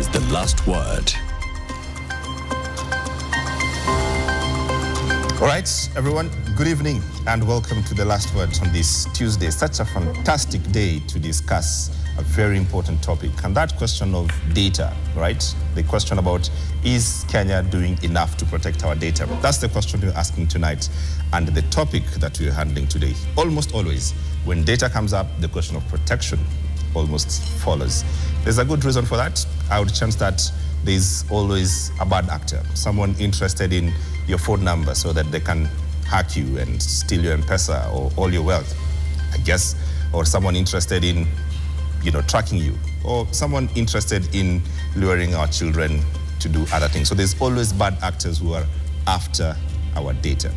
is The Last Word. All right, everyone, good evening and welcome to The Last Word on this Tuesday. Such a fantastic day to discuss a very important topic, and that question of data, right? The question about, is Kenya doing enough to protect our data? That's the question we're asking tonight, and the topic that we're handling today. Almost always, when data comes up, the question of protection almost follows. There's a good reason for that. I would chance that there's always a bad actor, someone interested in your phone number so that they can hack you and steal your M-Pesa or all your wealth, I guess, or someone interested in tracking you, or someone interested in luring our children to do other things. So there's always bad actors who are after our data.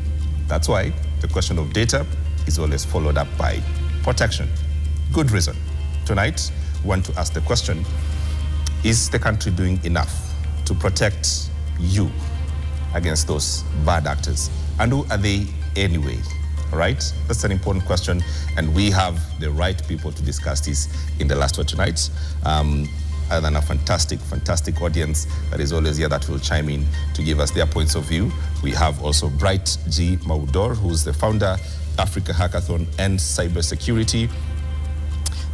That's why the question of data is always followed up by protection. Good reason. Tonight, we want to ask the question, is the country doing enough to protect you against those bad actors? And who are they anyway? Right? That's an important question, and we have the right people to discuss this in The Last Word tonight. Other than a fantastic audience that is always here that will chime in to give us their points of view. We have also Bright G. Maudor, who's the founder, Africa Hackathon and Cybersecurity.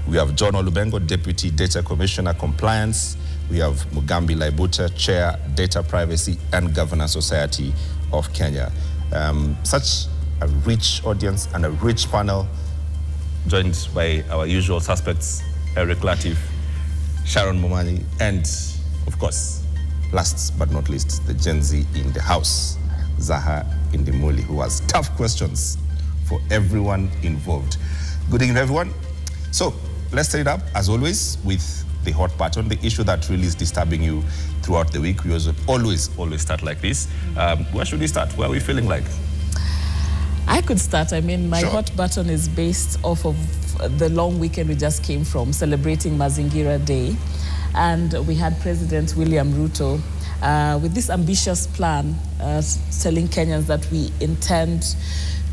We have John Olubengo, Deputy Data Commissioner Compliance. We have Mugambi Laibuta, Chair, Data Privacy and Governance Society of Kenya. Such a rich audience and a rich panel, joined by our usual suspects, Eric Latif, Sharon Momani, and of course, last but not least, the Gen Z in the house, Zaha Indimuli, who has tough questions for everyone involved. Good evening, everyone. So let's set it up, as always, with the hot button, the issue that really is disturbing you throughout the week. We always start like this. Where should we start? Where are we feeling like? I could start. I mean, my hot button is based off of the long weekend we just came from, celebrating Mazingira Day. And we had President William Ruto with this ambitious plan telling Kenyans that we intend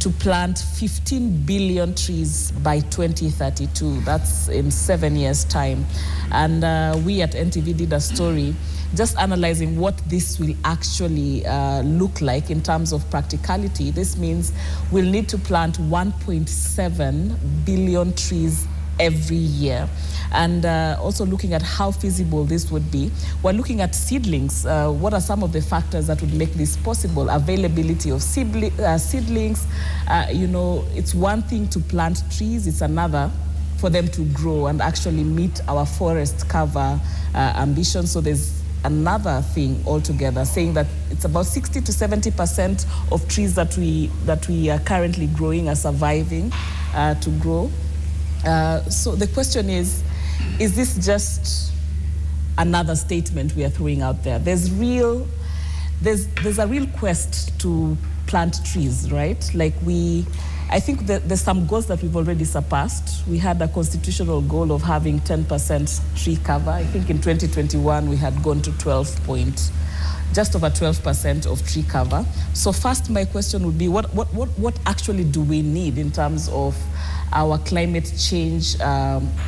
to plant 15 billion trees by 2032. That's in 7 years' time. And we at NTV did a story just analyzing what this will actually look like in terms of practicality. This means we'll need to plant 1.7 billion trees every year. And also looking at how feasible this would be. We're looking at seedlings. What are some of the factors that would make this possible? Availability of seedlings. It's one thing to plant trees, it's another for them to grow and actually meet our forest cover ambition. So there's another thing altogether, saying that it's about 60 to 70% of trees that we are currently growing are surviving to grow. So the question is this just another statement we are throwing out there? There's a real quest to plant trees, right? Like I think that there's some goals that we've already surpassed. We had a constitutional goal of having 10% tree cover. I think in 2021 we had gone to just over 12% of tree cover. So first, my question would be, what actually do we need in terms of our climate change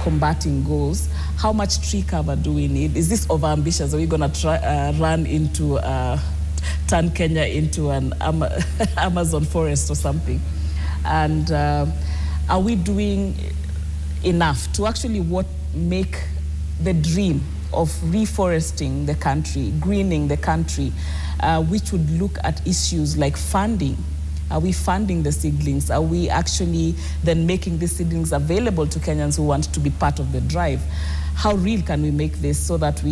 combating goals? How much tree cover do we need? Is this overambitious? Are we going to turn Kenya into an Amazon forest or something? And are we doing enough to actually make the dream of reforesting the country, greening the country, which would look at issues like funding? Are we funding the seedlings? Are we actually then making the seedlings available to Kenyans who want to be part of the drive? How real can we make this so that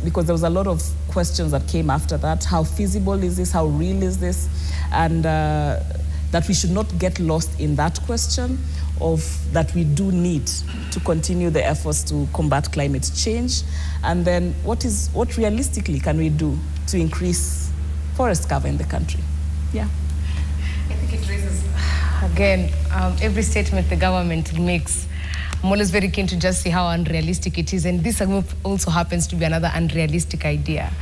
because there was a lot of questions that came after that. How feasible is this? How real is this? And that we should not get lost in that question of that we do need to continue the efforts to combat climate change. And then what realistically can we do to increase forest cover in the country? Yeah. I think it raises, again, every statement the government makes, I'm always very keen to just see how unrealistic it is. And this also happens to be another unrealistic idea.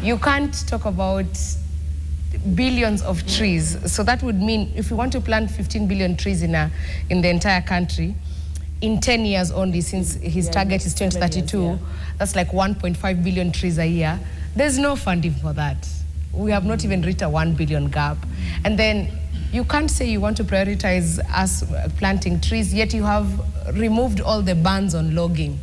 You can't talk about billions of trees. So that would mean if we want to plant 15 billion trees in the entire country, in 10 years only, since his target is 2032, that's like 1.5 billion trees a year. There's no funding for that. We have not even reached a 1 billion gap. And then you can't say you want to prioritize us planting trees, yet you have removed all the bans on logging.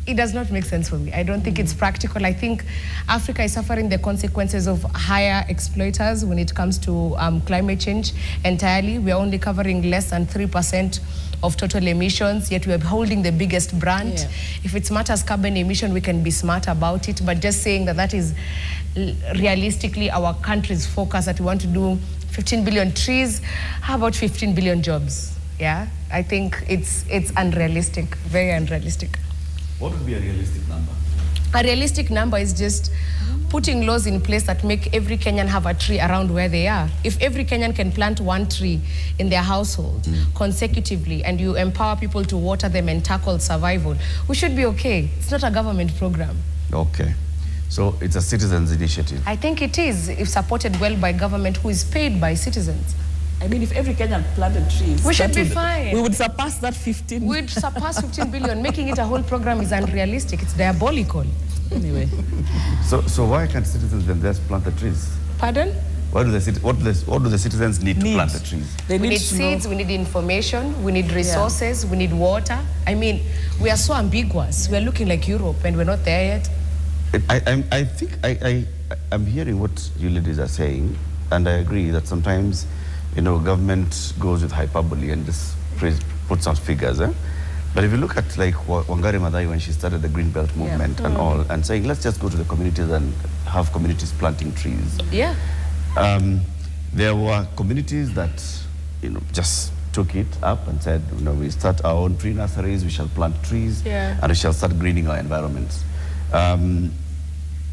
It does not make sense for me. I don't think it's practical. I think Africa is suffering the consequences of higher exploiters when it comes to climate change entirely. We are only covering less than 3% of total emissions, yet we are holding the biggest brand. Yeah. If it matters carbon emission, we can be smart about it, but just saying that that is realistically our country's focus, that we want to do 15 billion trees, how about 15 billion jobs? Yeah, I think it's unrealistic, very unrealistic. What would be a realistic number? A realistic number is just putting laws in place that make every Kenyan have a tree around where they are. If every Kenyan can plant one tree in their household consecutively, and you empower people to water them and tackle survival, we should be okay. It's not a government program. Okay. So it's a citizens' initiative. I think it is, if supported well by government who is paid by citizens. I mean, if every Kenyan planted trees, we should be fine. We would surpass that 15. We'd surpass 15 billion. Making it a whole program is unrealistic. It's diabolical. Anyway. So why can't citizens then just plant the trees? Pardon? What do the citizens need to plant the trees? We need seeds, we need information, we need resources, we need water. I mean, we are so ambiguous. We are looking like Europe and we're not there yet. I think I'm hearing what you ladies are saying, and I agree that sometimes, you know, government goes with hyperbole and just puts out figures. But if you look at like Wangari Maathai when she started the Green Belt movement and all, and saying, let's just go to the communities and have communities planting trees. Yeah. There were communities that, you know, just took it up and said, you know, we start our own tree nurseries, we shall plant trees, and we shall start greening our environments.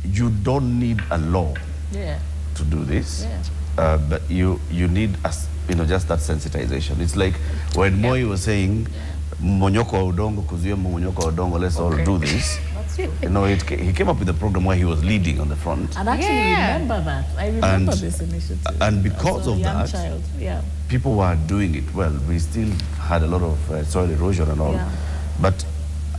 You don't need a law to do this, but you need, you know, just that sensitization. It's like when Moi was saying, "Monyoko wa udongo, kuzuia monyoko wa udongo, let's all do this." You know, he came up with a program where he was leading on the front. And actually remember that. I remember this initiative. And because of that, people were doing it well. We still had a lot of soil erosion and all. But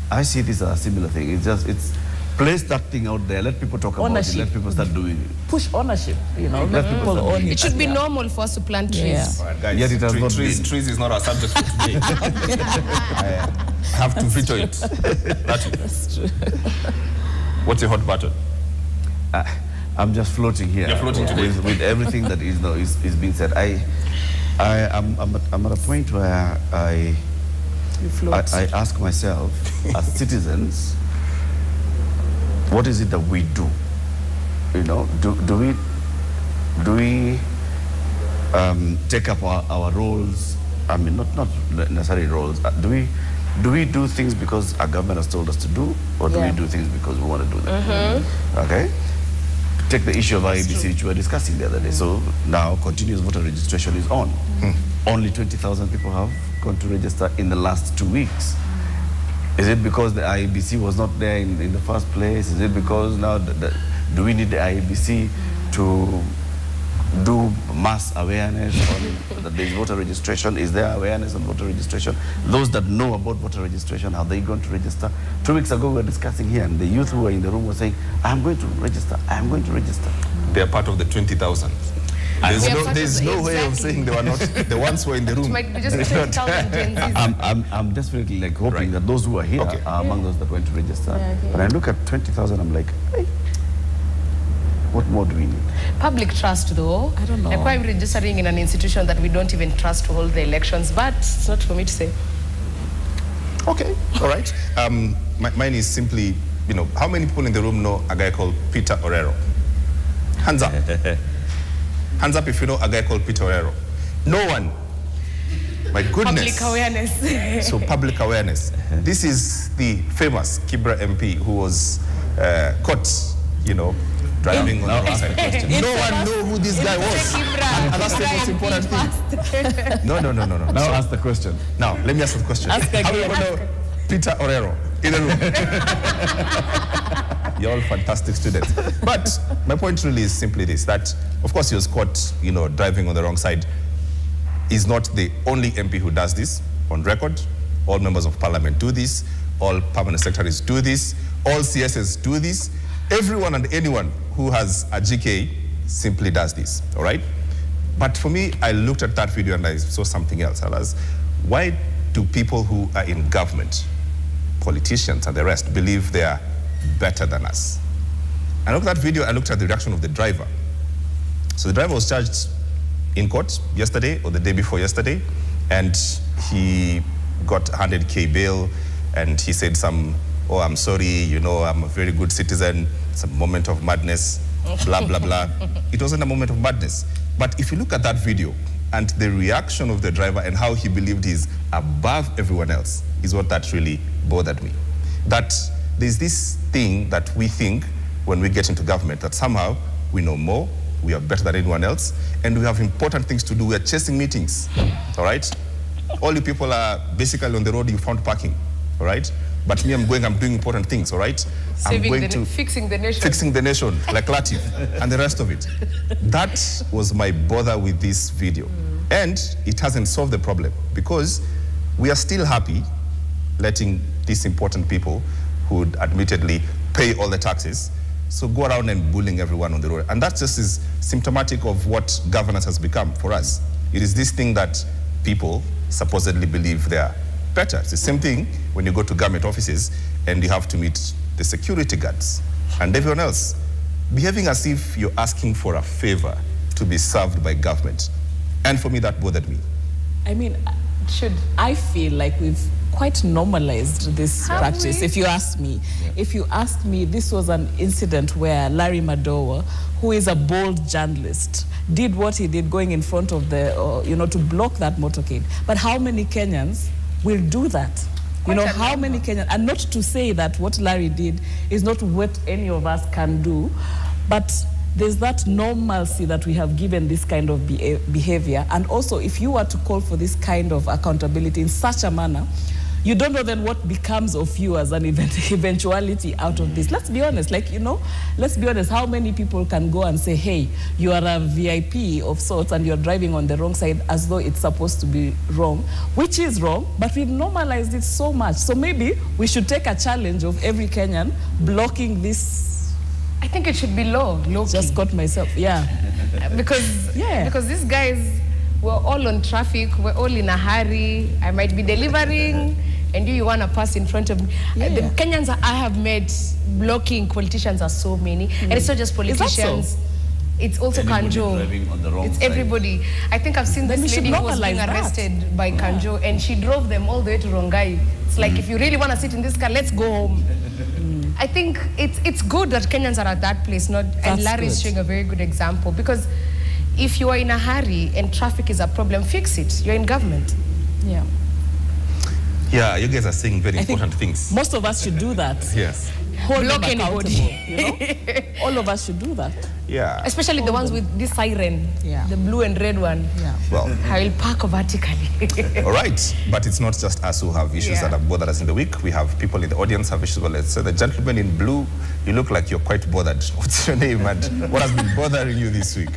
I see this as a similar thing. It's place that thing out there, let people talk about it, let people start doing it. Push ownership, you know, let people own it. It should be normal for us to plant trees. All right, guys, yet it has not been. Trees is not our subject for today. I have to veto it. That's true. What's your hot button? I'm just floating here. You're floating today. With everything that is being said. I'm at a point where I ask myself, as citizens, what is it that we do? You know, do we take up our roles? I mean, not necessarily roles. Do we do things because our government has told us to do, or do we do things because we want to do them? Okay. Take the issue of IEBC, which we were discussing the other day. So now continuous voter registration is on. Only 20,000 people have gone to register in the last 2 weeks. Is it because the IEBC was not there in the first place? Is it because now do we need the IEBC to do mass awareness on that there is voter registration? Is there awareness on voter registration? Those that know about voter registration, are they going to register? 2 weeks ago we were discussing here, and the youth who were in the room were saying, I'm going to register, I'm going to register. They are part of the 20,000. There's no way of saying they were not the ones who were in the room. It might be just 20,000 Gen Zs. I'm definitely like hoping that those who are here are among those that went to register. When I look at 20,000, I'm like, hey, what more do we need? Public trust, though. I don't know. Like, why I'm registering in an institution that we don't even trust to hold the elections, but it's not for me to say. Okay, all right. Mine is simply, you know, how many people in the room know a guy called Peter Orero? Hands up. Hands up if you know a guy called Peter Orero. No one. My goodness. Public awareness. So public awareness. This is the famous Kibra MP who was caught, you know, driving on the wrong side. No one knew who this guy was. And that's the most important thing. No. Now ask the question. Now, let me ask the question. How do you know Peter Orero in the room? You're all fantastic students. But my point really is simply this, that of course he was caught, you know, driving on the wrong side. He's not the only MP who does this on record. All members of parliament do this. All permanent secretaries do this. All CSs do this. Everyone and anyone who has a GK simply does this, all right? But for me, I looked at that video and I saw something else. I was, why do people who are in government, politicians and the rest, believe they are better than us? I looked at that video, I looked at the reaction of the driver. So the driver was charged in court yesterday or the day before yesterday, and he got 100K bail, and he said oh, I'm sorry, you know, I'm a very good citizen, it's a moment of madness, blah, blah, blah. It wasn't a moment of madness. But if you look at that video and the reaction of the driver and how he believed he's above everyone else is what that really bothered me. That there's this thing that we think when we get into government, that somehow we know more, we are better than anyone else, and we have important things to do. We are chasing meetings, all right? All you people are basically on the road, you found parking, all right? But me, I'm doing important things, all right? Fixing the nation. Fixing the nation, like Latif, and the rest of it. That was my bother with this video. And it hasn't solved the problem, because we are still happy letting these important people who would admittedly pay all the taxes, so go around and bullying everyone on the road. And that just is symptomatic of what governance has become for us. It is this thing that people supposedly believe they are better. It's the same thing when you go to government offices and you have to meet the security guards and everyone else, behaving as if you're asking for a favor to be served by government. And for me, that bothered me. I mean, I feel like we've quite normalized this practice, if you ask me. Yeah. If you ask me, this was an incident where Larry Madowo, who is a bold journalist, did what he did going in front of the, to block that motorcade. But how many Kenyans will do that? You know, how many Kenyans, and not to say that what Larry did is not what any of us can do, but there's that normalcy that we have given this kind of behavior. And also, if you were to call for this kind of accountability in such a manner, you don't know then what becomes of you as an eventuality out of this. Let's be honest, let's be honest, how many people can go and say, hey, you are a VIP of sorts and you're driving on the wrong side as though it's supposed to be wrong, which is wrong, but we've normalized it so much. So maybe we should take a challenge of every Kenyan blocking this. I think it should be low-key. Just got myself, yeah. because these guys, we're all on traffic, we're all in a hurry, I might be delivering, and you want to pass in front of me. Yeah. The Kenyans I have met blocking politicians are so many, and it's not just politicians. It's also Kanjo. It's everybody. I think I've seen this lady who was being arrested by Kanjo, and she drove them all the way to Rongai. It's like, if you really want to sit in this car, let's go home. I think it's good that Kenyans are at that place, and Larry is showing a very good example, because if you are in a hurry and traffic is a problem, fix it. You're in government. Yeah. Yeah, you guys are saying very important things. Most of us should do that. Yes. Hold them accountable, All of us should do that. Yeah. Especially the ones with this siren, the blue and red one. Yeah. Well, I will park vertically. All right, but it's not just us who have issues that have bothered us in the week. We have people in the audience have issues. Well, let's say the gentleman in blue, you look like you're quite bothered. What's your name and what has been bothering you this week?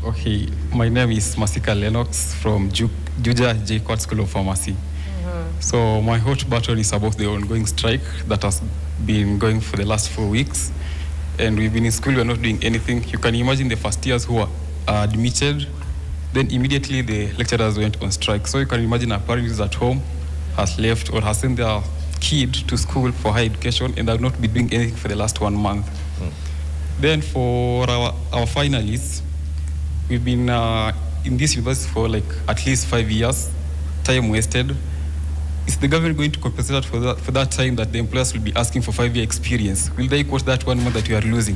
Okay, my name is Masika Lennox from Juja J. Court School of Pharmacy. So my hot button is about the ongoing strike that has been going for the last 4 weeks. And we've been in school, we're not doing anything. You can imagine the first years who are admitted, then immediately the lecturers went on strike. So you can imagine a parent is at home, has left or has sent their kid to school for higher education, and they'll not be doing anything for the last 1 month. Then for our finalists, we've been in this university for like at least 5 years, time wasted. Is the government going to compensate for that time that the employers will be asking for 5-year experience? Will they quote that 1 month that you are losing?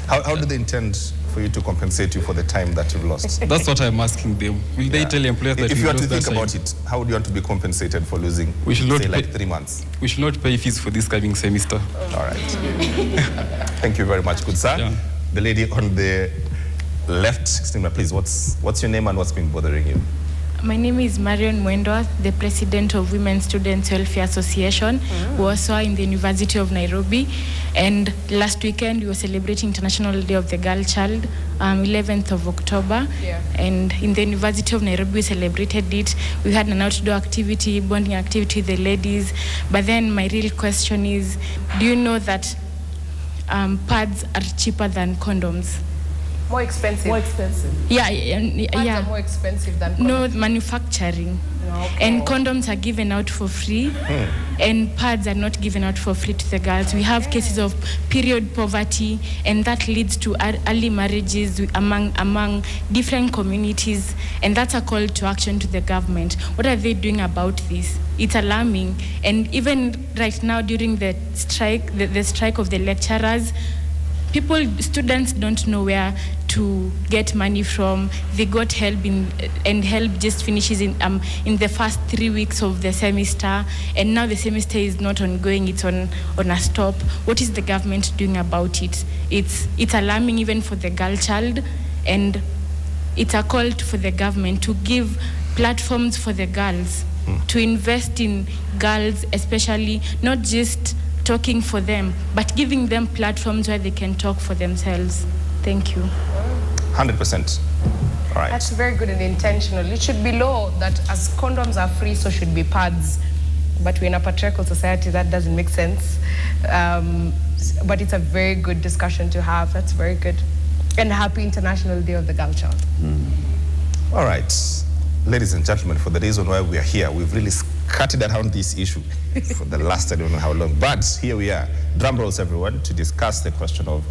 How do they intend for you to compensate you for the time that you've lost? That's what I'm asking them. Will they tell employers that if you had to think time? about it, how would you want to be compensated for losing, say, like 3 months? We should not pay fees for this coming semester. All right. Thank you very much, good sir. Yeah. The lady on the left, please, what's your name and what's been bothering you? My name is Marion Mwendwa, the president of Women Students Welfare Association, WOSWA, in the University of Nairobi. And last weekend, we were celebrating International Day of the Girl Child, 11th of October. Yeah. And in the University of Nairobi, we celebrated it. We had an outdoor activity, bonding activity with the ladies. But then my real question is, do you know that pads are cheaper than condoms? More expensive. More expensive. Yeah, Pads yeah. are more expensive than condoms. No, manufacturing. Okay. And condoms are given out for free, and pads are not given out for free to the girls. We have cases of period poverty, and that leads to early marriages among different communities, and that's a call to action to the government. What are they doing about this? It's alarming, and even right now during the strike, the strike of the lecturers, students don't know where to get money from. They got help and help just finishes in the first 3 weeks of the semester, and now the semester is not ongoing, it's on a stop. What is the government doing about it? It's alarming even for the girl child, and it's a call for the government to give platforms for the girls, to invest in girls, especially not just talking for them, but giving them platforms where they can talk for themselves. Thank you. 100%. All right. That's very good and intentional. It should be law that as condoms are free, so should be pads. But we're in a patriarchal society, that doesn't make sense. But it's a very good discussion to have. That's very good. And happy International Day of the Girl Child. All right. Ladies and gentlemen, for the reason why we are here, we've really skirted around this issue for the last I don't know how long. But here we are, drum rolls everyone, to discuss the question of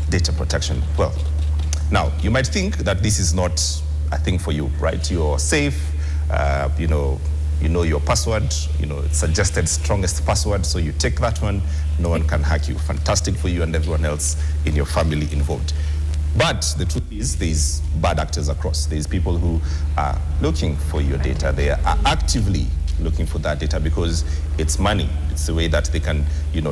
data protection. Well, now, you might think that this is not a thing for you, right? You're safe, you know your password, it's suggested strongest password, so you take that one, no one can hack you. Fantastic for you and everyone else in your family involved. But the truth is, there's bad actors across. There's people who are looking for your data. They are actively looking for that data because it's money. It's the way that they can,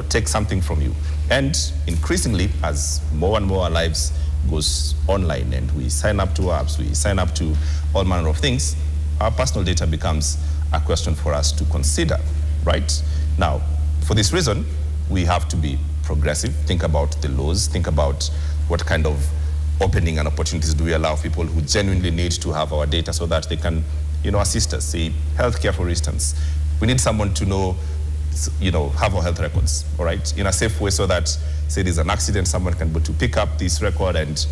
take something from you. And increasingly, as more and more our lives goes online and we sign up to apps, we sign up to all manner of things, our personal data becomes a question for us to consider, right? Now, for this reason, we have to be progressive, think about the laws, think about what kind of opening and opportunities do we allow people who genuinely need to have our data so that they can, assist us. Say, healthcare, for instance. We need someone to know, have our health records, all right, in a safe way so that, say there's an accident, someone can go to pick up this record and,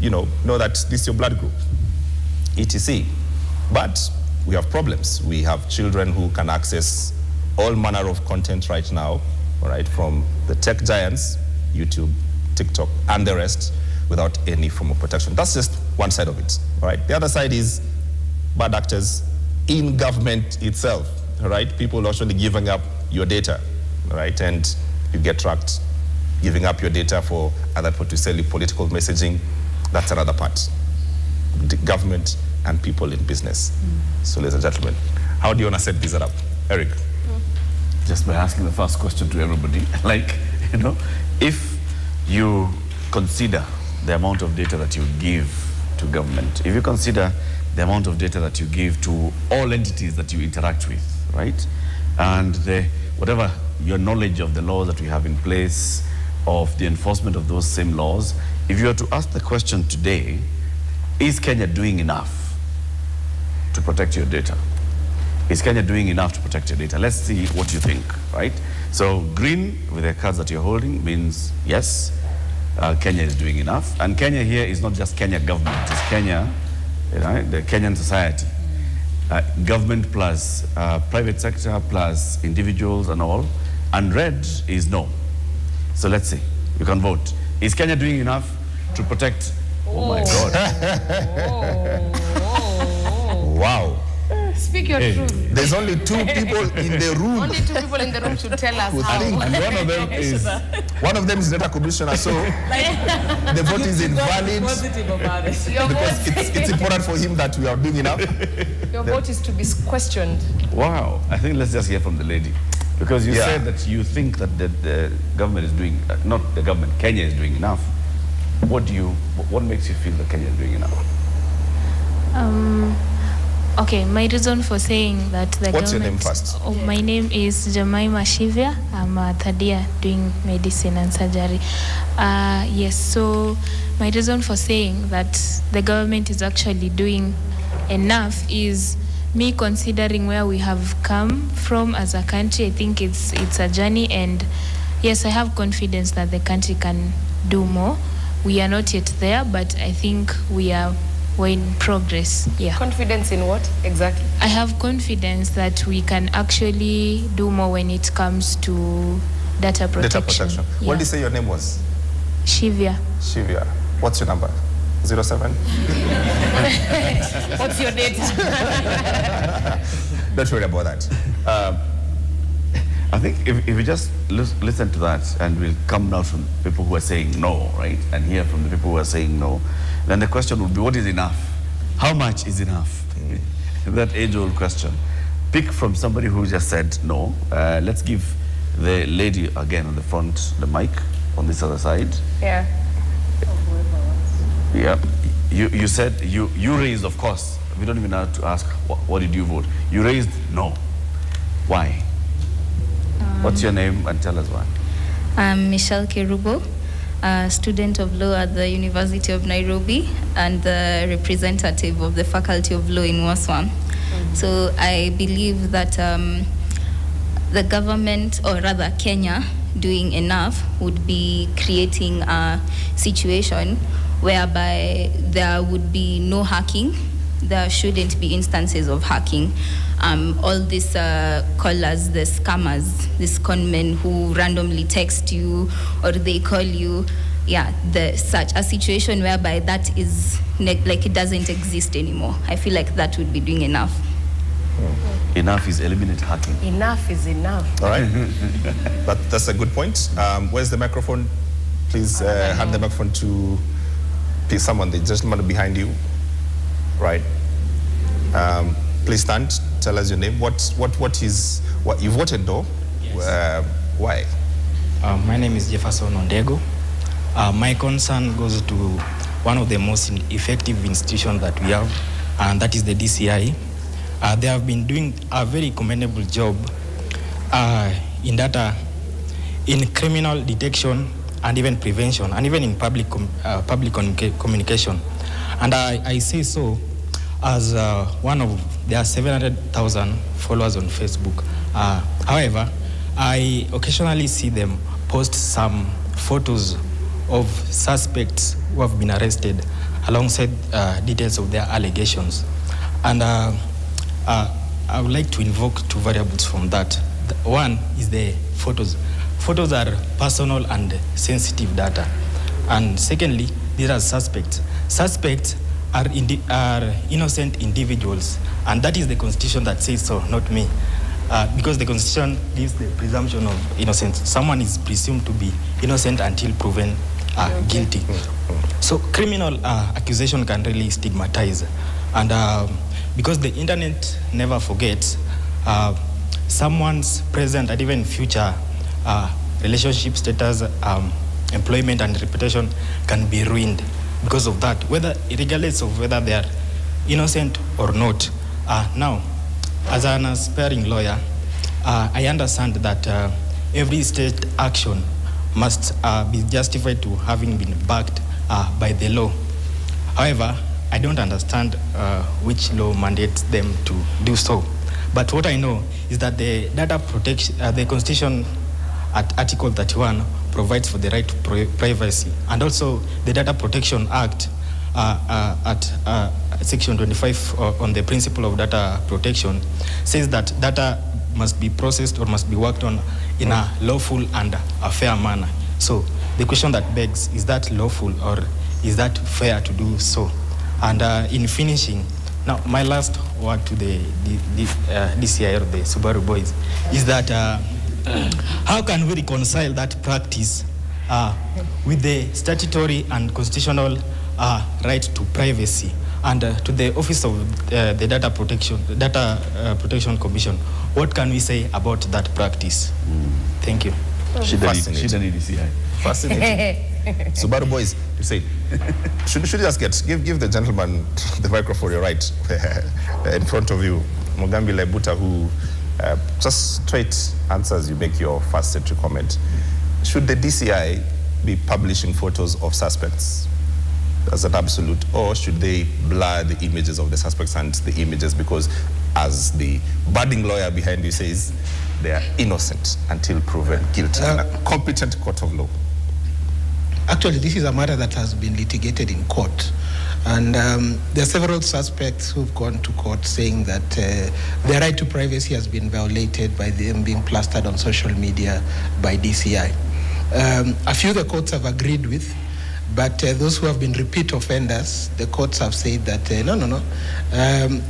know that this is your blood group, etc. But we have problems. We have children who can access all manner of content right now, all right, from the tech giants, YouTube, TikTok, and the rest, without any form of protection. That's just one side of it, all right? The other side is bad actors in government itself, all right? People actually giving up your data, all right? And you get tracked, giving up your data for other people to sell you political messaging. That's another part. The government and people in business. So, ladies and gentlemen, how do you want to set this up? Eric? Just by asking the first question to everybody, if you consider the amount of data that you give to government, if you consider the amount of data that you give to all entities that you interact with, right? And whatever your knowledge of the laws that we have in place, of the enforcement of those same laws, if you were to ask the question today, is Kenya doing enough to protect your data? Is Kenya doing enough to protect your data? Let's see what you think, right? So green with the cards that you're holding means yes, Kenya is doing enough. And Kenya here is not just Kenya government, it's Kenya, right? The Kenyan society. Government plus private sector plus individuals and all. And red is no. So let's see, you can vote. Is Kenya doing enough to protect? Oh my God. Wow. Speak your truth. There's only 2 people in the room. Only 2 people in the room to tell us how. And one of them is data commissioner, so the vote is invalid. Positive about it. Because it's important for him that we are doing enough. Your vote is to be questioned. Wow, I think let's just hear from the lady. Because you said that you think that the government is doing, not the government, Kenya is doing enough. What makes you feel that Kenya is doing enough? Okay, my reason for saying that the What's government... your name first? Oh, my name is Jemima Shivia. I'm a third year doing medicine and surgery. Yes, so my reason for saying that the government is actually doing enough is me considering where we have come from as a country. I think it's a journey, and yes, I have confidence that the country can do more. We are not yet there, but I think we're in progress. Yeah. Confidence in what exactly? I have confidence that we can actually do more when it comes to data protection. Data protection. Yeah. What did you say your name was? Shivia. Shivia. What's your number? 07? What's your data? Don't worry about that. I think if we just listen to that, and we'll come now from people who are saying no, right, and hear from the people who are saying no, then the question would be, what is enough? How much is enough? That age-old question. Pick from somebody who just said no. Let's give the lady again on the front the mic on this other side. Yeah. Yeah. You said, you raised, of course, we don't even have to ask, what did you vote? You raised no. Why? What's your name, and tell us why? I'm Michelle Kerubo, a student of law at the University of Nairobi and the representative of the Faculty of Law in Waswan. So I believe that the government, or rather Kenya, doing enough would be creating a situation whereby there would be no hacking. There shouldn't be instances of hacking. All these callers, the scammers, these conmen who randomly text you or they call you, yeah, such a situation whereby that is like it doesn't exist anymore. I feel like that would be doing enough. Enough is eliminate hacking. Enough is enough. All right. That's a good point. Where's the microphone? Please hand the microphone to someone, the gentleman behind you. Right. Please stand. Tell us your name. What you voted though? Yes. Why? My name is Jefferson Ondego. My concern goes to one of the most effective institutions that we have, and that is the DCI. They have been doing a very commendable job in criminal detection and even prevention, and even in public communication. And I say so as one of their 700,000 followers on Facebook. However, I occasionally see them post some photos of suspects who have been arrested alongside details of their allegations. And I would like to invoke two variables from that. One is the photos. Photos are personal and sensitive data. And secondly, these are suspects. Suspects are innocent individuals, and that is the Constitution that says so, not me. Because the Constitution gives the presumption of innocence. Someone is presumed to be innocent until proven guilty. So criminal accusation can really stigmatize. And because the internet never forgets, someone's present and even future relationship status, employment and reputation can be ruined because of that, regardless of whether they are innocent or not. Now, as an aspiring lawyer, I understand that every state action must be justified to having been backed by the law. However, I don't understand which law mandates them to do so. But what I know is that the data protection, the Constitution at Article 31 provides for the right to privacy, and also the Data Protection Act at Section 25 on the principle of data protection says that data must be processed or must be worked on in a lawful and a fair manner. So the question that begs, is that lawful or is that fair to do so? And in finishing, now my last word to the DCI or the Subaru boys is that how can we reconcile that practice with the statutory and constitutional right to privacy? And to the Office of the Data Protection Commission, what can we say about that practice? Thank you. Fascinating. Fascinating. Subaru boys, you say, should you just give the gentleman the microphone, you're right, in front of you, Mugambi Lebuta, who just straight answers, you make your first entry comment. Should the DCI be publishing photos of suspects as an absolute, or should they blur the images of the suspects and the images, because as the budding lawyer behind you says, they are innocent until proven guilty in a competent court of law? Actually, this is a matter that has been litigated in court. And there are several suspects who've gone to court saying that their right to privacy has been violated by them being plastered on social media by DCI. A few the courts have agreed with, but those who have been repeat offenders, the courts have said that, no,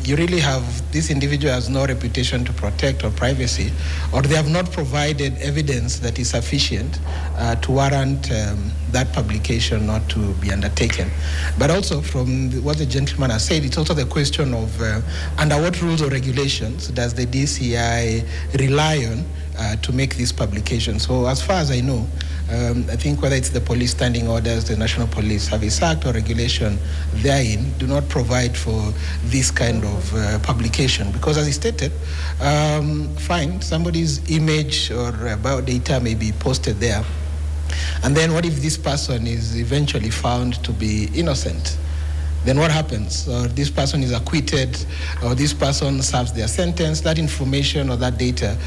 you really have, this individual has no reputation to protect or privacy, or they have not provided evidence that is sufficient to warrant that publication not to be undertaken. But also from what the gentleman has said, it's also the question of under what rules or regulations does the DCI rely on to make this publication. So as far as I know, I think whether it's the police standing orders, the National Police Service Act, or regulation therein do not provide for this kind of publication. Because as he stated, fine, somebody's image or biodata may be posted there. And then what if this person is eventually found to be innocent? Then what happens? Or this person is acquitted, or this person serves their sentence. That information or that data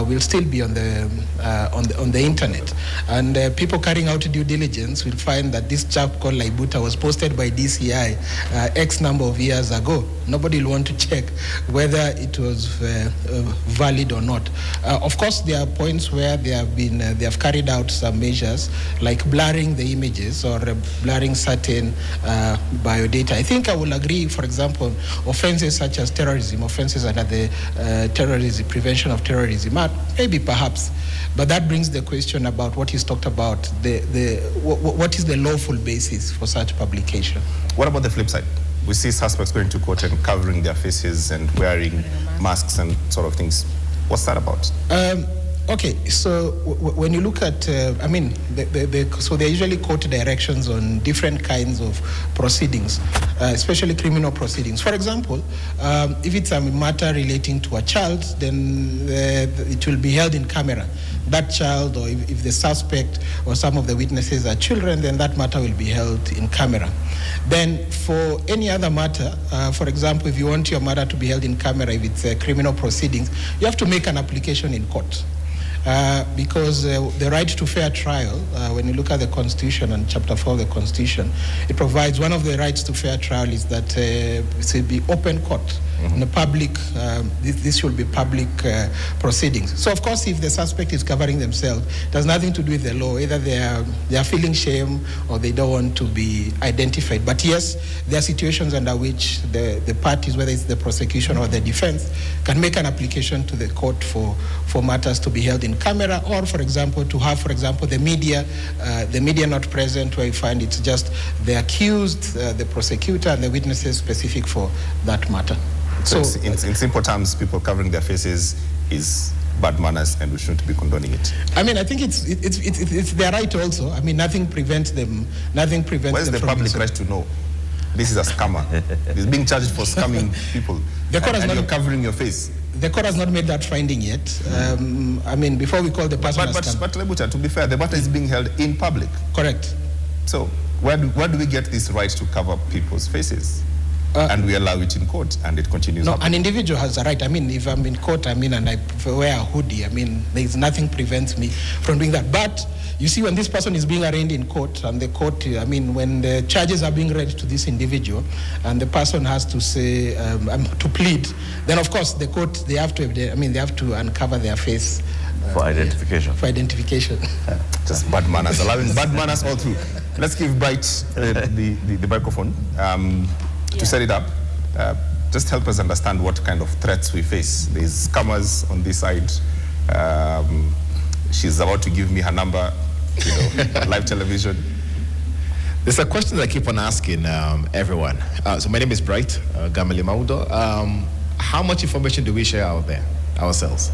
will still be on the internet. And people carrying out due diligence will find that this chap called Laibuta was posted by DCI X number of years ago. Nobody will want to check whether it was valid or not. Of course, there are points where they have carried out some measures like blurring the images or blurring certain biodata. I think I will agree, for example, offenses such as terrorism, offenses under the Terrorism Prevention of Terrorism Act, maybe perhaps, but that brings the question about what he's talked about, what is the lawful basis for such publication. What about the flip side? We see suspects going to court and covering their faces and wearing masks and sort of things. What's that about? Okay, so when you look at, so there are usually court directions on different kinds of proceedings, especially criminal proceedings. For example, if it's a matter relating to a child, then it will be held in camera. That child, or if the suspect or some of the witnesses are children, then that matter will be held in camera. Then for any other matter, for example, if you want your matter to be held in camera, if it's criminal proceedings, you have to make an application in court. Because the right to fair trial, when you look at the Constitution and Chapter 4 of the Constitution, it provides one of the rights to fair trial is that it should be open court. In a public, this should be public proceedings. So of course, if the suspect is covering themselves, it has nothing to do with the law. Either they are feeling shame or they don't want to be identified. But yes, there are situations under which the parties, whether it's the prosecution or the defense, can make an application to the court for matters to be held in camera, or for example, to have, for example, the media not present, where you find it's just the accused, the prosecutor, and the witnesses specific for that matter. So in simple terms, people covering their faces is bad manners, and we shouldn't be condoning it. I mean, I think it's their right also. I mean, nothing prevents them. Nothing prevents Where's them the from public right to know? This is a scammer. He's being charged for scamming people. And you're covering your face. The court has not made that finding yet. I mean, before we call the person But Lebuta, to be fair, the matter is being held in public. Correct. So where do we get this right to cover people's faces? And we allow it in court, and it continues. No, an individual has a right. I mean, if I'm in court, and I wear a hoodie, there's nothing prevents me from doing that. But you see, when this person is being arraigned in court, and the court, when the charges are being read to this individual, and the person has to say, to plead, then of course the court, they have to uncover their face. For identification. For identification. Just bad manners, allowing bad manners all through. Let's give Bright the microphone. To set it up, just help us understand what kind of threats we face. There's scammers on this side. She's about to give me her number, live television. There's a question that I keep on asking everyone. So my name is Bright Gamali Maudo. How much information do we share out there ourselves?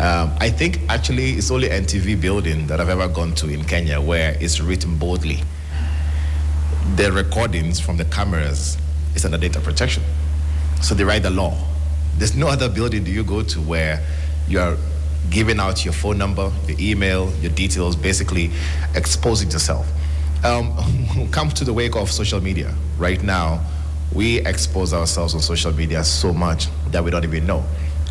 I think actually it's only NTV building that I've ever gone to in Kenya where it's written boldly. The recordings from the cameras is under data protection. So they write the law. There's no other building do you go to where you're giving out your phone number, your email, your details, basically exposing yourself. Come to the wake of social media. Right now, we expose ourselves on social media so much that we don't even know.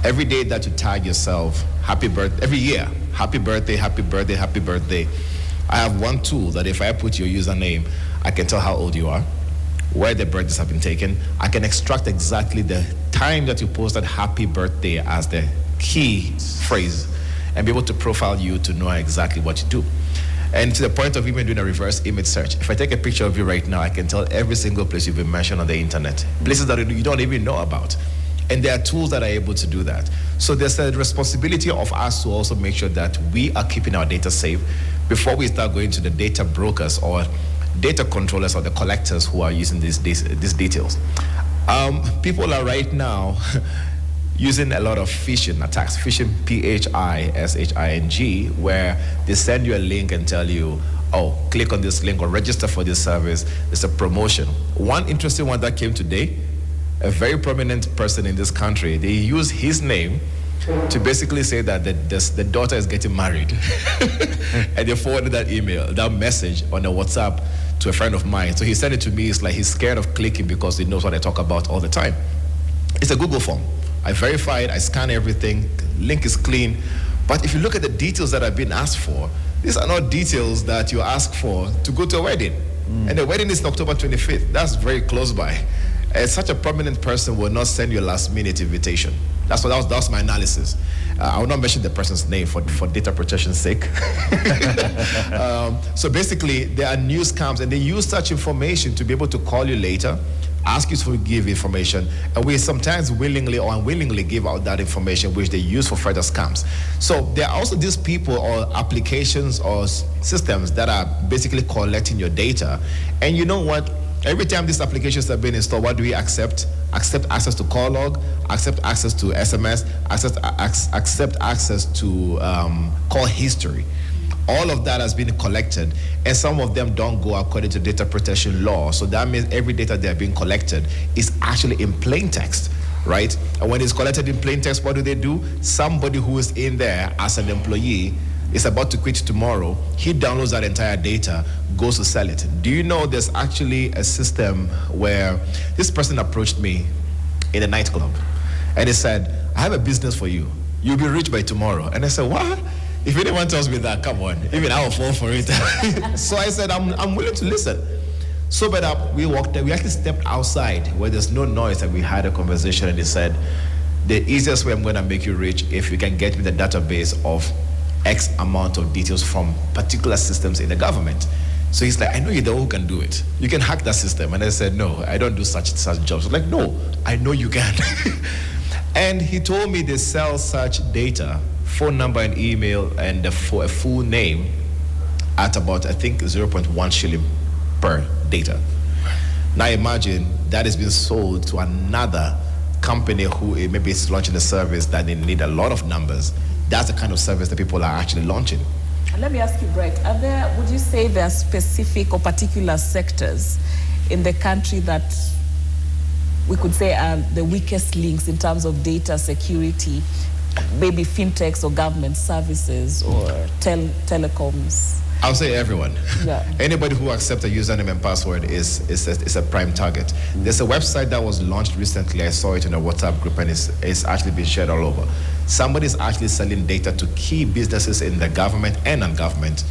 Every day that you tag yourself, happy birthday, every year, happy birthday, happy birthday, happy birthday. I have one tool that if I put your username, I can tell how old you are, where the birthdays have been taken. I can extract exactly the time that you posted happy birthday as the key phrase and be able to profile you to know exactly what you do. And to the point of even doing a reverse image search, if I take a picture of you right now, I can tell every single place you've been mentioned on the internet, places that you don't even know about. And there are tools that are able to do that. So there's a responsibility of us to also make sure that we are keeping our data safe before we start going to the data brokers or data controllers or the collectors who are using these details. People are right now using a lot of phishing attacks, phishing, P-H-I-S-H-I-N-G, where they send you a link and tell you, oh, click on this link or register for this service. It's a promotion. One interesting one that came today, a very prominent person in this country, they use his name to basically say that the daughter is getting married. And they forwarded that email, that message on a WhatsApp to a friend of mine. So he sent it to me. It's like he's scared of clicking because he knows what I talk about all the time. It's a Google form. I verify it, I scan everything, link is clean. But if you look at the details that have been asked for, these are not details that you ask for to go to a wedding. And the wedding is October 25th. That's very close by. Such a prominent person will not send you a last-minute invitation. That's my analysis. I will not mention the person's name for data protection's sake. So basically, there are new scams, and they use such information to be able to call you later, ask you to give information, and we sometimes willingly or unwillingly give out that information which they use for further scams. So there are also these people or applications or systems that are basically collecting your data. And you know what? Every time these applications are being installed, what do we accept? Accept access to call log, accept access to SMS, accept access to call history. All of that has been collected, and some of them don't go according to data protection law. So that means every data that are being collected is actually in plain text, right? And when it's collected in plain text, what do? Somebody who is in there as an employee is about to quit tomorrow. He downloads that entire data, goes to sell it. Do you know there's actually a system where this person approached me in a nightclub and he said, I have a business for you. You'll be rich by tomorrow. And I said, what? If anyone tells me that, come on, even I will fall for it. So I said, I'm willing to listen. Sobered up, we walked there. We actually stepped outside where there's no noise, and we had a conversation, and he said, the easiest way I'm going to make you rich if you can get me the database of X amount of details from particular systems in the government. So he's like, I know you're the one who can do it. You can hack that system. And I said, no, I don't do such jobs. I'm like, no, I know you can. And he told me they sell such data, phone number and email, and a full name at about, I think, 0.1 shilling per data. Now imagine that is being sold to another company who maybe is launching a service that they need a lot of numbers. That's the kind of service that people are actually launching. And let me ask you, Bright, would you say there are specific or particular sectors in the country that we could say are the weakest links in terms of data security, maybe fintechs or government services or telecoms? I'll say everyone. Yeah. Anybody who accepts a username and password is a prime target. There's a website that was launched recently. I saw it in a WhatsApp group, and it's actually been shared all over. Somebody's actually selling data to key businesses in the government and non-government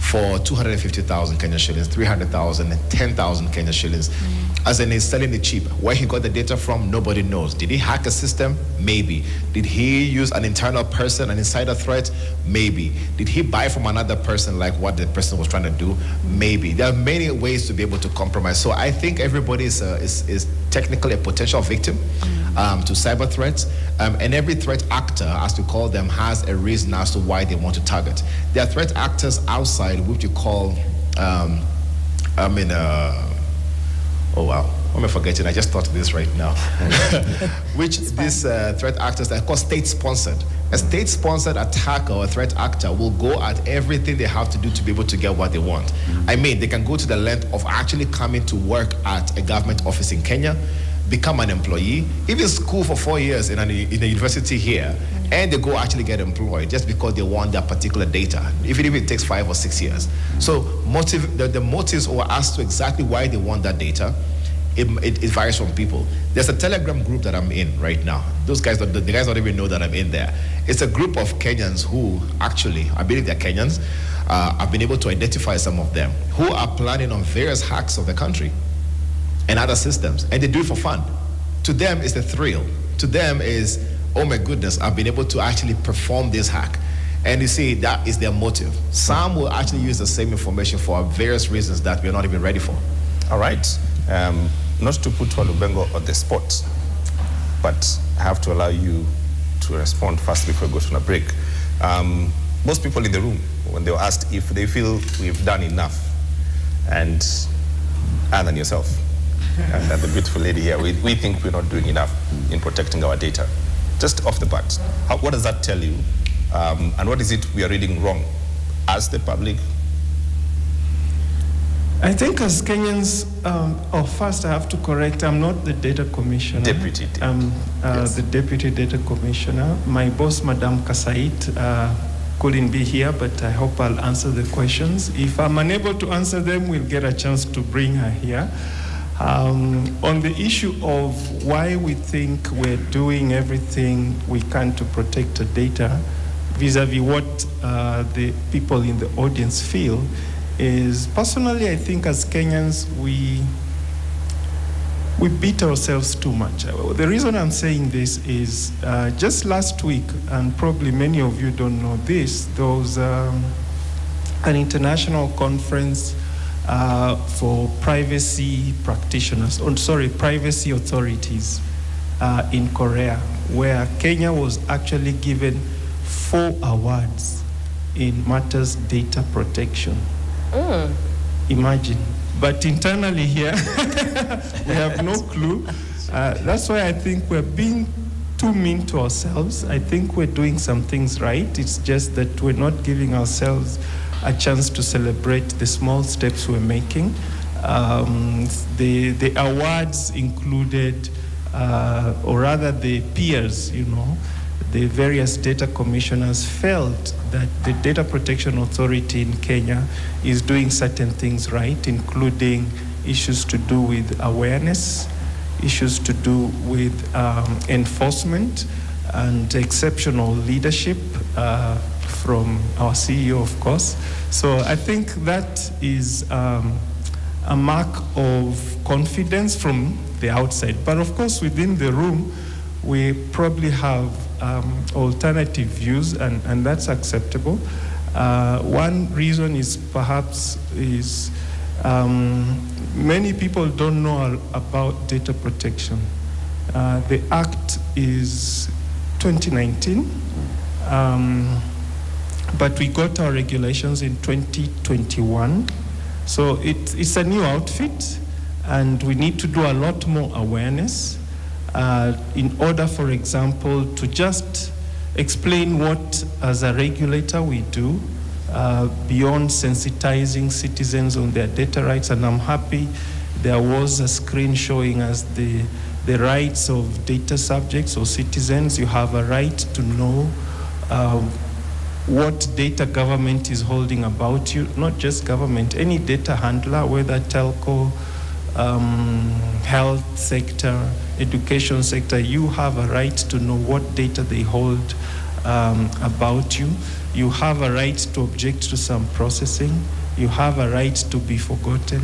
for 250,000 Kenya shillings, 300,000, and 10,000 Kenya shillings. As in, he's selling it cheap. Where he got the data from, nobody knows. Did he hack a system? Maybe. Did he use an internal person, an insider threat? Maybe. Did he buy from another person like what the person was trying to do? Maybe. There are many ways to be able to compromise. So I think everybody is technically a potential victim to cyber threats. And every threat actor, as we call them, has a reason as to why they want to target. There are threat actors outside, which you call, am I forgetting? I just thought of this right now. Which these threat actors are called state-sponsored. A state-sponsored attacker or threat actor will go at everything they have to do to be able to get what they want. I mean, they can go to the length of actually coming to work at a government office in Kenya, become an employee, even school for 4 years in a university here, and they go actually get employed just because they want that particular data, even if it takes 5 or 6 years. So the motives or as to exactly why they want that data, it varies from people. There's a Telegram group that I'm in right now. Those guys, the guys don't even know that I'm in there. It's a group of Kenyans who actually, I believe they're Kenyans, I've been able to identify some of them, who are planning on various hacks of the country and other systems, and they do it for fun. To them, it's a thrill. To them is, oh my goodness, I've been able to actually perform this hack. And you see, that is their motive. Some will actually use the same information for various reasons that we're not even ready for. All right. Not to put Walubengo on the spot, but I have to allow you to respond first before we go to a break. Most people in the room, when they were asked if they feel we've done enough, and other than yourself, and the beautiful lady here, we think we're not doing enough in protecting our data. Just off the bat, what does that tell you? And what is it we are reading wrong as the public? I think as Kenyans, first I have to correct, I'm not the data commissioner. Deputy. I'm the deputy data commissioner. My boss, Madam Kasait, couldn't be here, but I hope I'll answer the questions. If I'm unable to answer them, we'll get a chance to bring her here. On the issue of why we think we're doing everything we can to protect the data, vis-a-vis what the people in the audience feel, is personally, I think as Kenyans, we beat ourselves too much. The reason I'm saying this is just last week, and probably many of you don't know this, there was an international conference for privacy practitioners, privacy authorities in Korea, where Kenya was actually given 4 awards in matters data protection. Imagine. But internally here, we have no clue. That's why I think we're being too mean to ourselves. I think we're doing some things right. It's just that we're not giving ourselves a chance to celebrate the small steps we're making. The awards included, or rather the peers, the various data commissioners felt that the Data Protection Authority in Kenya is doing certain things right, including issues to do with awareness, issues to do with enforcement, and exceptional leadership from our CEO, of course. So I think that is a mark of confidence from the outside. But of course, within the room, we probably have alternative views, and that's acceptable. One reason is perhaps many people don't know about data protection. The Act is 2019, but we got our regulations in 2021. So it's a new outfit, and we need to do a lot more awareness in order, for example, to just explain what, as a regulator, we do beyond sensitizing citizens on their data rights. And I'm happy there was a screen showing us the rights of data subjects or citizens. You have a right to know what data government is holding about you, not just government, any data handler, whether telco, health sector, education sector, you have a right to know what data they hold about you. You have a right to object to some processing. You have a right to be forgotten.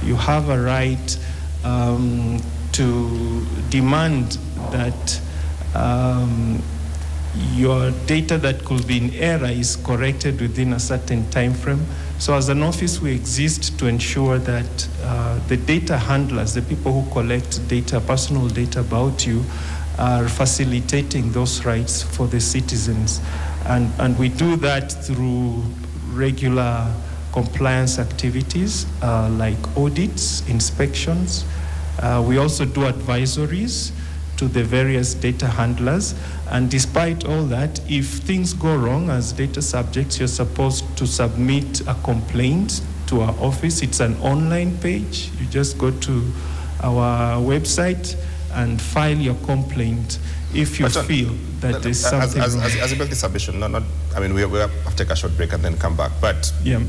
You have a right to demand that your data that could be in error is corrected within a certain time frame. So as an office, we exist to ensure that the data handlers, the people who collect data, personal data about you, are facilitating those rights for the citizens. And we do that through regular compliance activities like audits, inspections, We also do advisories to the various data handlers. And despite all that, if things go wrong as data subjects, you're supposed to submit a complaint to our office. It's an online page. You just go to our website and file your complaint if you feel that there's something as you make this submission, I mean, we have to take a short break and then come back. But yeah,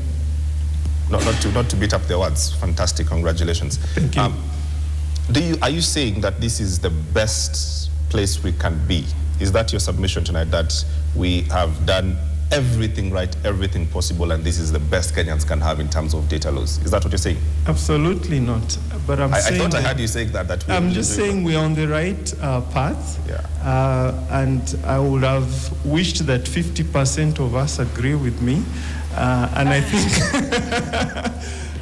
not to beat up the words. Fantastic, congratulations. Thank you. Are you saying that this is the best place we can be? Is that your submission tonight, that we have done everything right, everything possible, and this is the best Kenyans can have in terms of data laws? Is that what you're saying? Absolutely not. But I thought I heard you saying that. I'm just saying we're on the right path. Yeah. And I would have wished that 50% of us agree with me. And I think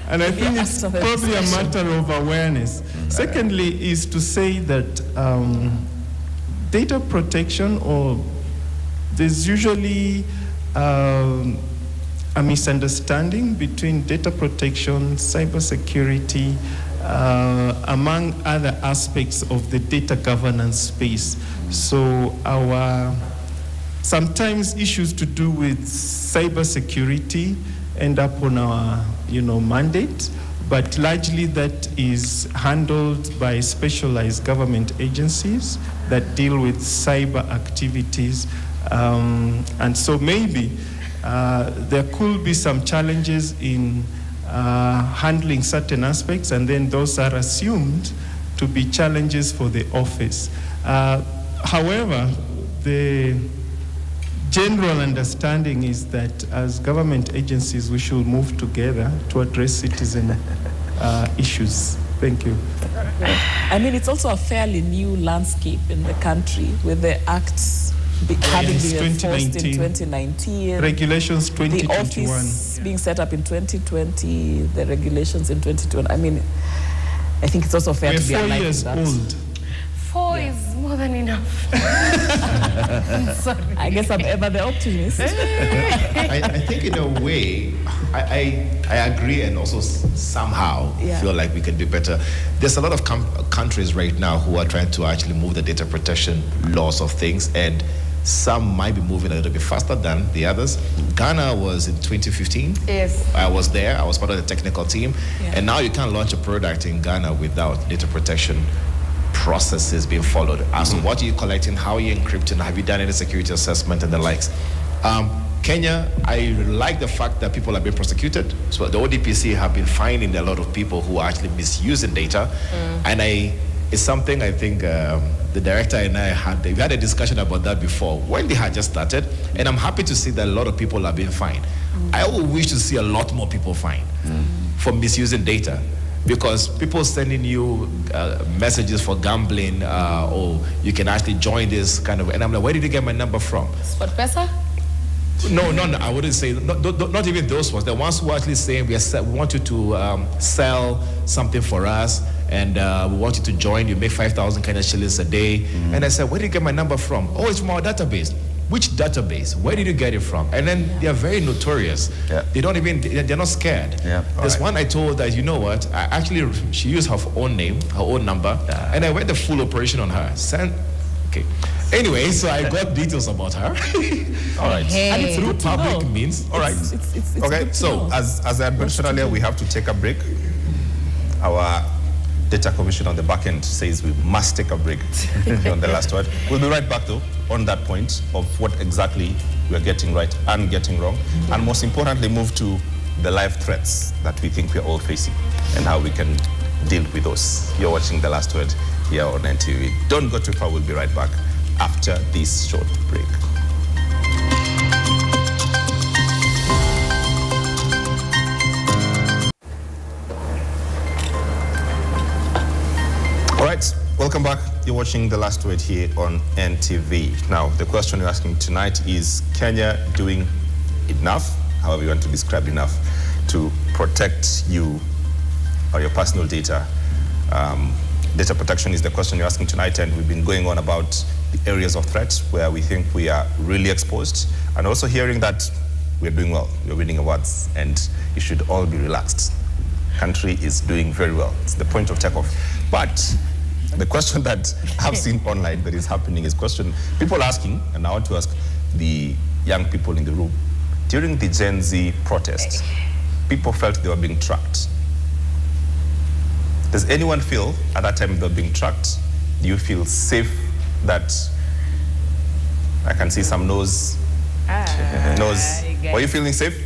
and I think it's probably a matter of awareness. Secondly, is to say that data protection, or there's usually a misunderstanding between data protection, cybersecurity, among other aspects of the data governance space. So sometimes issues to do with cybersecurity end up on our mandate, but largely that is handled by specialized government agencies that deal with cyber activities. And so maybe there could be some challenges in handling certain aspects, and then those are assumed to be challenges for the office. However, the general understanding is that as government agencies, we should move together to address citizen issues. Thank you. I mean, it's also a fairly new landscape in the country with the acts having been enforced in 2019. Regulations 2021. The office being set up in 2020, the regulations in 2020. I mean, I think it's also fair to be alive with that. 4 years old. 4 is more than enough. I'm sorry. I guess I'm ever the optimist. I think in a way, I agree, and also somehow feel like we can do better. There's a lot of countries right now who are trying to actually move the data protection laws of things, and some might be moving a little bit faster than the others. Ghana was in 2015. Yes. I was there. I was part of the technical team. Yeah. And now you can't launch a product in Ghana without data protection processes being followed. As to what are you collecting, how are you encrypting, have you done any security assessment and the likes. Kenya, I like the fact that people are being prosecuted. So the ODPC have been finding a lot of people who are actually misusing data. And it's something I think the director and I we had a discussion about that before when they had just started, and I'm happy to see that a lot of people are being fined. I would wish to see a lot more people fined for misusing data, because people sending you messages for gambling, or you can actually join this kind of, and I'm like, where did you get my number from? SportPesa? No, I wouldn't say, not even those ones. The ones who are actually saying, we want you to sell something for us, and we want you to join, you make 5,000 Kenya shillings a day. And I said, where did you get my number from? Oh, it's from our database. Which database? Where did you get it from? And then they are very notorious. Yeah. They're not scared. Yeah. There's one I told that, you know what, she used her own name, her own number, and I went the full operation on her. Okay. Anyway, so I got details about her. All right. And it's through public means. All right. It's okay, so as I mentioned earlier, we have to take a break. Our data commission on the back end says we must take a break on the last word. We'll be right back though on that point of what exactly we're getting right and getting wrong. And most importantly, move to the live threats that we think we're all facing and how we can deal with those. You're watching The Last Word here on NTV. Don't go too far. We'll be right back after this short break. All right, welcome back. You're watching The Last Word here on NTV. Now, the question you're asking tonight is Kenya doing enough, however you want to describe enough, to protect you or your personal data? Data protection is the question you're asking tonight, and we've been going on about the areas of threats where we think we are really exposed, and also hearing that we're doing well, we're winning awards, and you should all be relaxed. country is doing very well. It's the point of takeoff. But the question that I've seen online that is happening is people asking, and I want to ask the young people in the room, during the Gen Z protests, people felt they were being tracked. Does anyone feel at that time they were being tracked? Do you feel safe that I can see some nose? Nose. Were you feeling safe?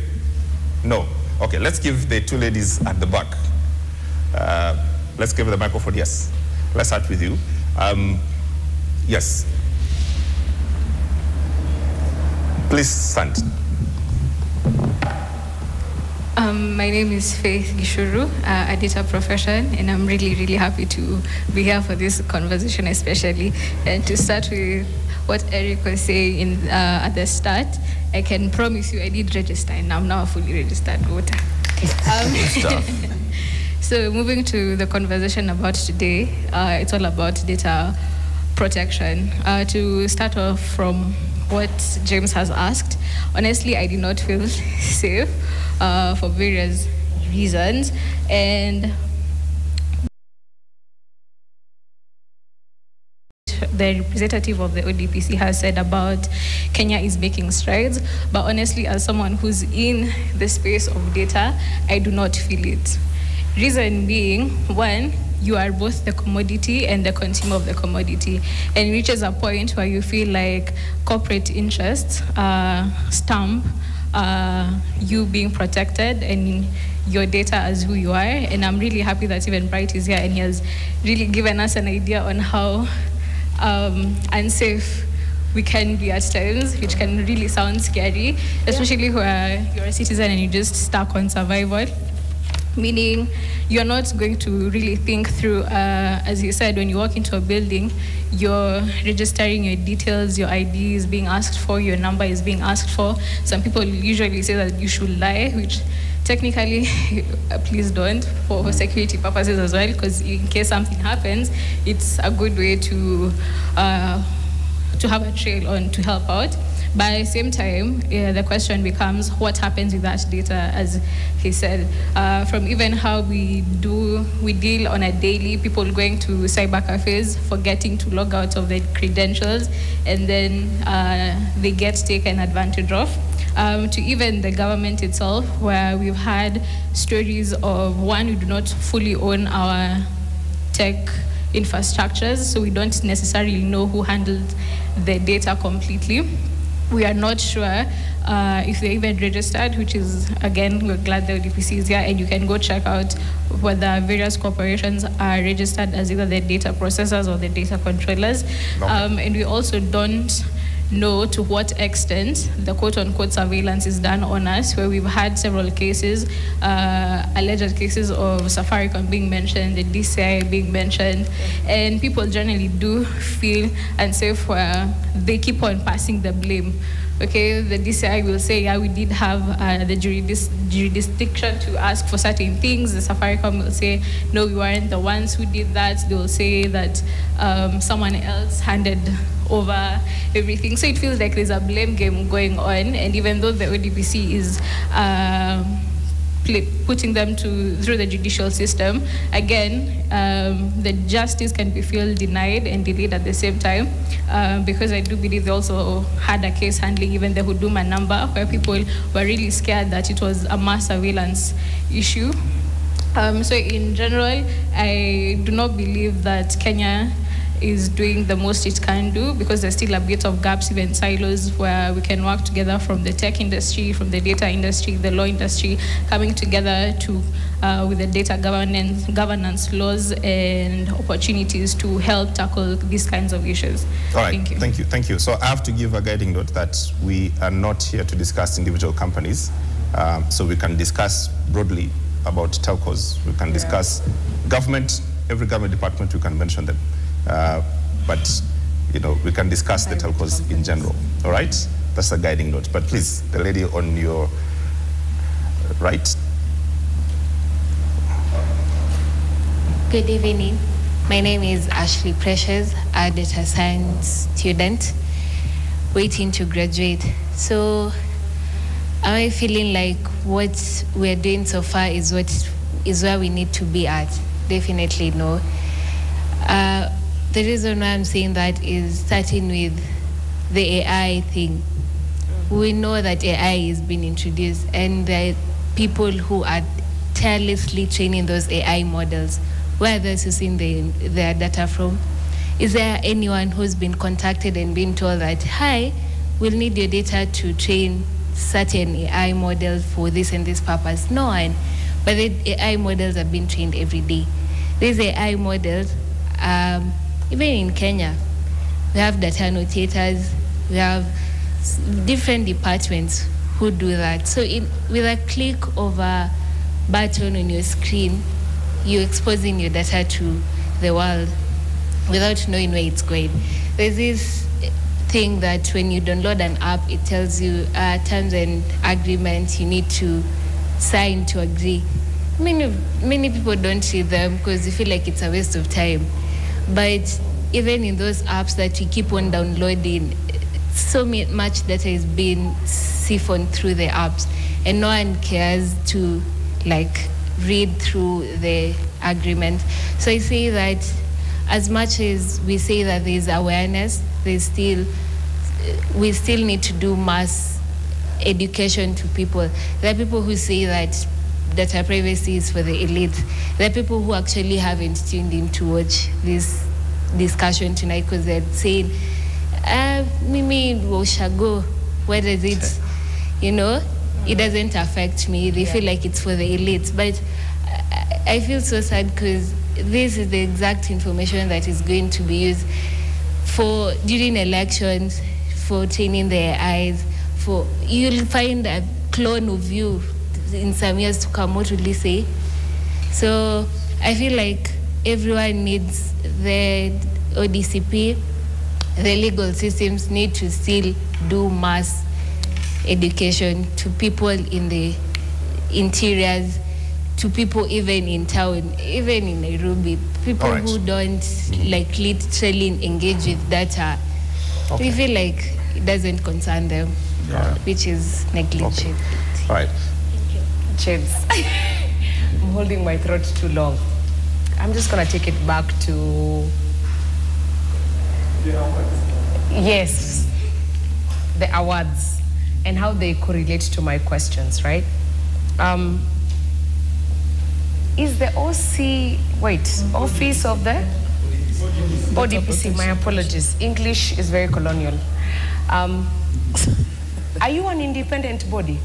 No. Okay, let's give the two ladies at the back. Let's give the microphone. Yes. Let's start with you. Yes. Please stand. My name is Faith Gishuru, a data profession, and I'm really, really happy to be here for this conversation especially. And to start with what Eric was saying at the start, I can promise you I did register, and I'm now a fully registered voter. So moving to the conversation about today, it's all about data protection. To start off from what James has asked, honestly, I did not feel safe for various reasons. And the representative of the ODPC has said about Kenya is making strides, but honestly, as someone who's in the space of data, I do not feel it. Reason being, one, you are both the commodity and the consumer of the commodity, and it reaches a point where you feel like corporate interests stamp you being protected and your data as who you are. And I'm really happy that even Bright is here, and he has really given us an idea on how unsafe we can be at times, which can really sound scary, especially where you're a citizen and you're just stuck on survival. Meaning you're not going to really think through, as you said, when you walk into a building, you're registering your details, your ID is being asked for, your number is being asked for. Some people usually say that you should lie, which technically, please don't, for security purposes as well, because in case something happens, it's a good way to have a trail on to help out. But at the same time, the question becomes, what happens with that data, as he said, from even how we deal on a daily, people going to cyber cafes, forgetting to log out of their credentials, and then they get taken advantage of, to even the government itself, where we've had stories of, one, we do not fully own our tech infrastructures, so we don't necessarily know who handled the data completely. We are not sure if they're even registered, which is, again, we're glad the ODPC is here, and you can go check out whether various corporations are registered as either the data processors or the data controllers. And we also don't know to what extent the quote-unquote surveillance is done on us, where we've had several cases, alleged cases of Safaricom being mentioned, the DCI being mentioned, and people generally do feel unsafe where they keep on passing the blame. Okay, the DCI will say, yeah, we did have the jurisdiction to ask for certain things. The Safaricom will say, no, we weren't the ones who did that. They will say that someone else handed over everything. So it feels like there's a blame game going on, and even though the ODPC is putting them through the judicial system, again, the justice can be feel denied and delayed at the same time, because I do believe they also had a case handling even the Huduma number, where people were really scared that it was a mass surveillance issue. So in general, I do not believe that Kenya is doing the most it can do, because there's still a bit of gaps, even silos, where we can work together from the tech industry, from the data industry, the law industry, coming together to with the data governance laws and opportunities to help tackle these kinds of issues. All right, thank you. So I have to give a guiding note that we are not here to discuss individual companies, so we can discuss broadly about telcos. We can discuss government, every government department, we can mention them. But, you know, we can discuss the telcos in general, all right? That's a guiding note. But please, the lady on your right. Good evening. My name is Ashley Precious, a data science student waiting to graduate. So am I feeling like what we're doing so far is what is where we need to be at. Definitely no. The reason why I'm saying that is starting with the AI thing. We know that AI is being introduced, and there are people who are tirelessly training those AI models. Where are they sourcing their data from? Is there anyone who's been contacted and been told that, hi, we'll need your data to train certain AI models for this and this purpose? No one. But the AI models are being trained every day. These AI models, even in Kenya, we have data annotators, we have different departments who do that. So with a click of a button on your screen, you're exposing your data to the world without knowing where it's going. There's this thing that when you download an app, it tells you terms and agreements you need to sign to agree. Many people don't read them because they feel like it's a waste of time. But even in those apps that we keep on downloading, so much data is being siphoned through the apps, and no one cares to read through the agreement. So I say that as much as we say that there's awareness, we still need to do mass education to people. There are people who say that data privacy is for the elite. There are people who actually haven't tuned in to watch this discussion tonight because they're saying, Mimi Woshago, what is it? It doesn't affect me. They feel like it's for the elites. But I feel so sad because this is the exact information that is going to be used during elections, for training their eyes, you'll find a clone of you in some years to come, what will you say? So I feel like everyone needs the ODCP, the legal systems need to still do mass education to people in the interiors, to people even in town, even in Nairobi, people who don't literally engage with data. We feel like it doesn't concern them, which is negligible. All right. James, I'm holding my throat too long. I'm just going to take it back to... Yes, the awards and how they correlate to my questions, right? Is the Office of the ODPC, my apologies. English is very colonial. Are you an independent body?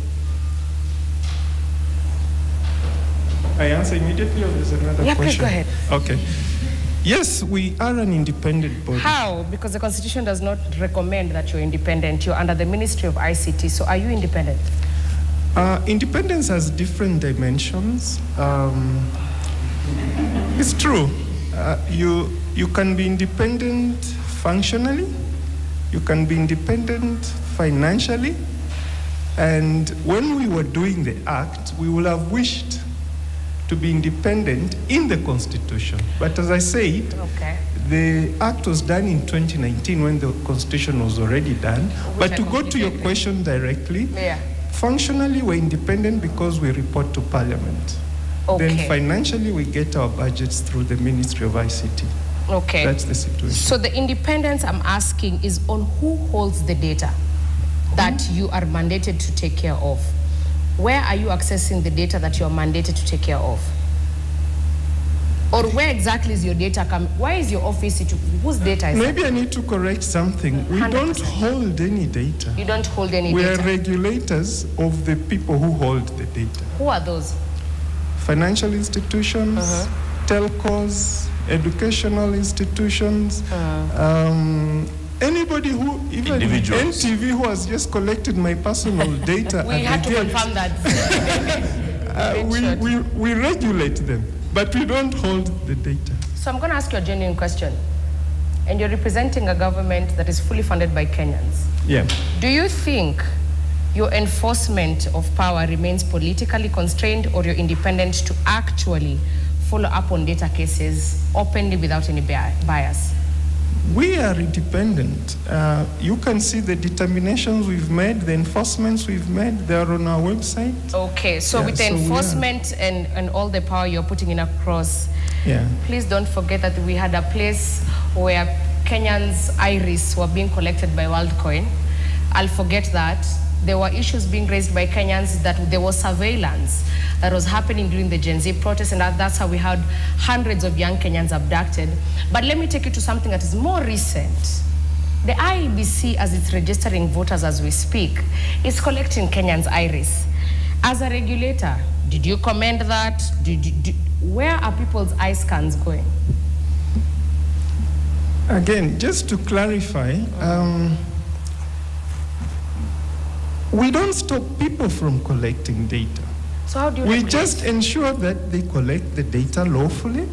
I answer immediately, or there's another question? Yeah, please go ahead. Okay. Yes, we are an independent body. How? Because the Constitution does not recommend that you're independent. You're under the Ministry of ICT, so are you independent? Independence has different dimensions. It's true. You can be independent functionally, you can be independent financially, and when we were doing the act, we would have wished to be independent in the Constitution. But as I said, the act was done in 2019 when the Constitution was already done. But to go to your question directly, functionally we're independent because we report to Parliament. Then financially we get our budgets through the Ministry of ICT. Okay. That's the situation. So the independence I'm asking is on who holds the data that you are mandated to take care of. Where are you accessing the data that you are mandated to take care of? Or where exactly is your data coming? Why is your office, whose data is Maybe I need to correct something. We 100%. Don't hold any data. You don't hold any we data? We are regulators of the people who hold the data. Who are those? Financial institutions, telcos, educational institutions, anybody who, even NTV, who has just collected my personal data. We had to confirm that. we regulate them, but we don't hold the data. So I'm going to ask you a genuine question. And you're representing a government that is fully funded by Kenyans. Yeah. Do you think your enforcement of power remains politically constrained, or you're independent to actually follow up on data cases openly without any bias? We are independent. You can see the determinations we've made, the enforcements we've made, they are on our website. Okay, so with the enforcement and all the power you're putting in across, please don't forget that we had a place where Kenyans' iris were being collected by WorldCoin. I'll forget that. There were issues being raised by Kenyans that there was surveillance that was happening during the Gen Z protests, and that's how we had hundreds of young Kenyans abducted. But let me take you to something that is more recent. The IEBC, as it's registering voters as we speak, is collecting Kenyans' iris. As a regulator, did you commend that? Where are people's eye scans going? Again, just to clarify, we don't stop people from collecting data. So how do you We just ensure that they collect the data lawfully,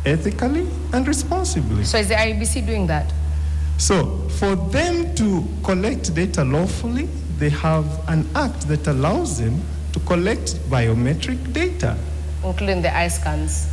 ethically, and responsibly. So is the IEBC doing that? So for them to collect data lawfully, they have an act that allows them to collect biometric data. Including the eye scans.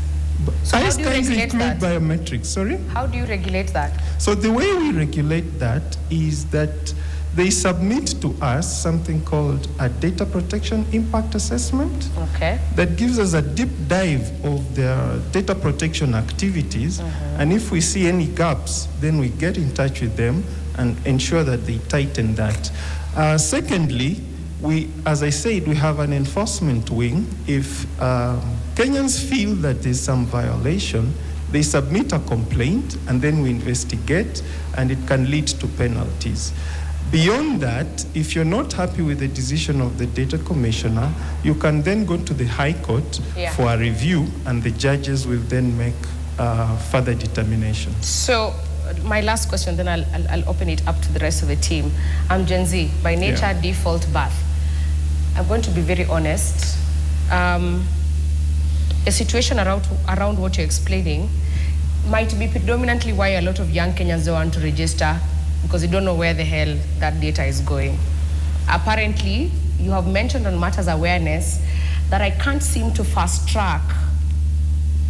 So eye how do you scans regulate include that? biometrics, sorry? How do you regulate that? So the way we regulate that is that they submit to us something called a data protection impact assessment. Okay. That gives us a deep dive of their data protection activities. And if we see any gaps, then we get in touch with them and ensure that they tighten that. Secondly, as I said, we have an enforcement wing. If Kenyans feel that there's some violation, they submit a complaint and then we investigate, and it can lead to penalties. Beyond that, if you're not happy with the decision of the data commissioner, you can then go to the High Court for a review, and the judges will then make further determinations. So my last question, then I'll open it up to the rest of the team. I'm Gen Z, by nature, default birth. I'm going to be very honest. The situation around what you're explaining might be predominantly why a lot of young Kenyans don't want to register, because they don't know where the hell that data is going. Apparently, you have mentioned on matters awareness that I can't seem to fast track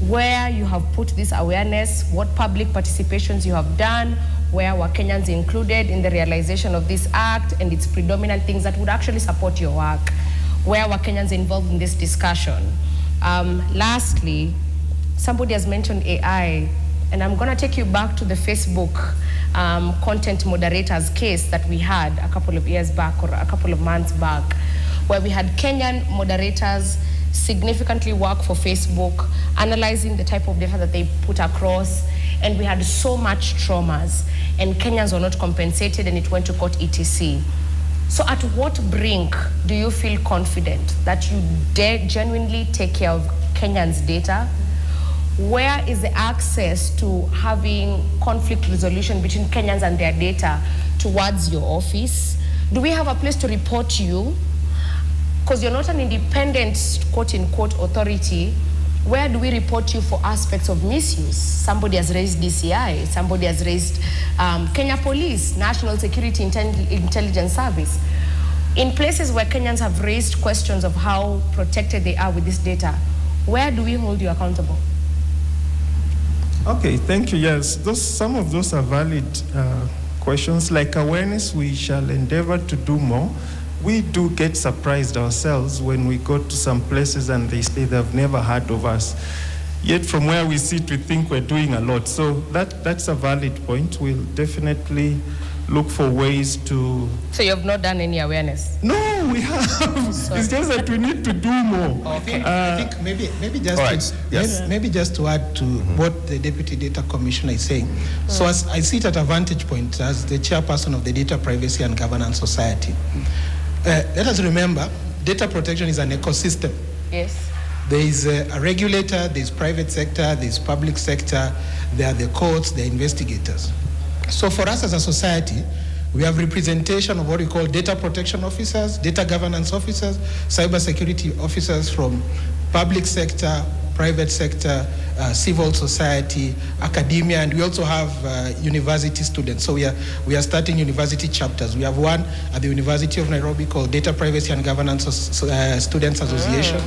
where you have put this awareness, what public participations you have done, where were Kenyans included in the realization of this act and its predominant things that would actually support your work. Where were Kenyans involved in this discussion? Lastly, somebody has mentioned AI, and I'm gonna take you back to the Facebook content moderators case that we had a couple of years back or a couple of months back, where we had Kenyan moderators significantly work for Facebook, analyzing the type of data that they put across, and we had so much traumas, and Kenyans were not compensated, and it went to court, etc. So at what brink do you feel confident that you genuinely take care of Kenyans' data? Where is the access to having conflict resolution between Kenyans and their data towards your office? Do we have a place to report you? Because you're not an independent quote-unquote authority. Where do we report you for aspects of misuse? Somebody has raised DCI, somebody has raised Kenya Police, National Security Intelligence Service. In places where Kenyans have raised questions of how protected they are with this data, where do we hold you accountable? Okay, thank you. Yes, some of those are valid questions. Like awareness, we shall endeavor to do more. We do get surprised ourselves when we go to some places and they say they've never heard of us. Yet from where we sit, we think we're doing a lot. So that's a valid point. We'll definitely look for ways to... So you have not done any awareness? No, we have. It's just that we need to do more. Okay. I think maybe just to add to what the Deputy Data Commissioner is saying. So as I sit at a vantage point as the chairperson of the Data Privacy and Governance Society, let us remember, data protection is an ecosystem. Yes. There is a regulator, there is private sector, there is public sector, there are the courts, there are investigators. So for us as a society, we have representation of what we call data protection officers, data governance officers, cybersecurity officers from public sector, private sector, civil society, academia, and we also have university students. So we are starting university chapters. We have one at the University of Nairobi called Data Privacy and Governance Students Association.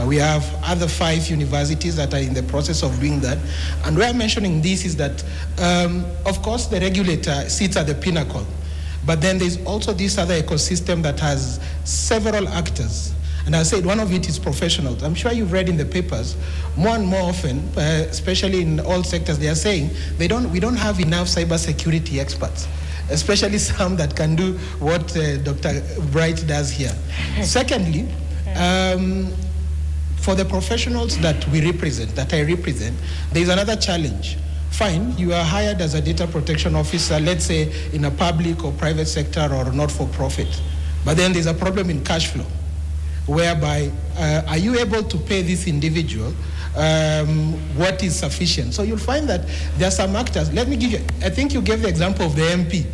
We have other 5 universities that are in the process of doing that. And why I'm mentioning this is that, of course, the regulator sits at the pinnacle. But then there's also this other ecosystem that has several actors. And I said one of it is professionals. I'm sure you've read in the papers, more and more often, especially in all sectors, they are saying we don't have enough cybersecurity experts, especially some that can do what Dr. Bright does here. Secondly, for the professionals that we represent, that I represent, there's another challenge. Fine, you are hired as a data protection officer, let's say in a public or private sector or not-for-profit. But then there's a problem in cash flow, whereby are you able to pay this individual what is sufficient? So you'll find that there are some actors. Let me give you, I think you gave the example of the MP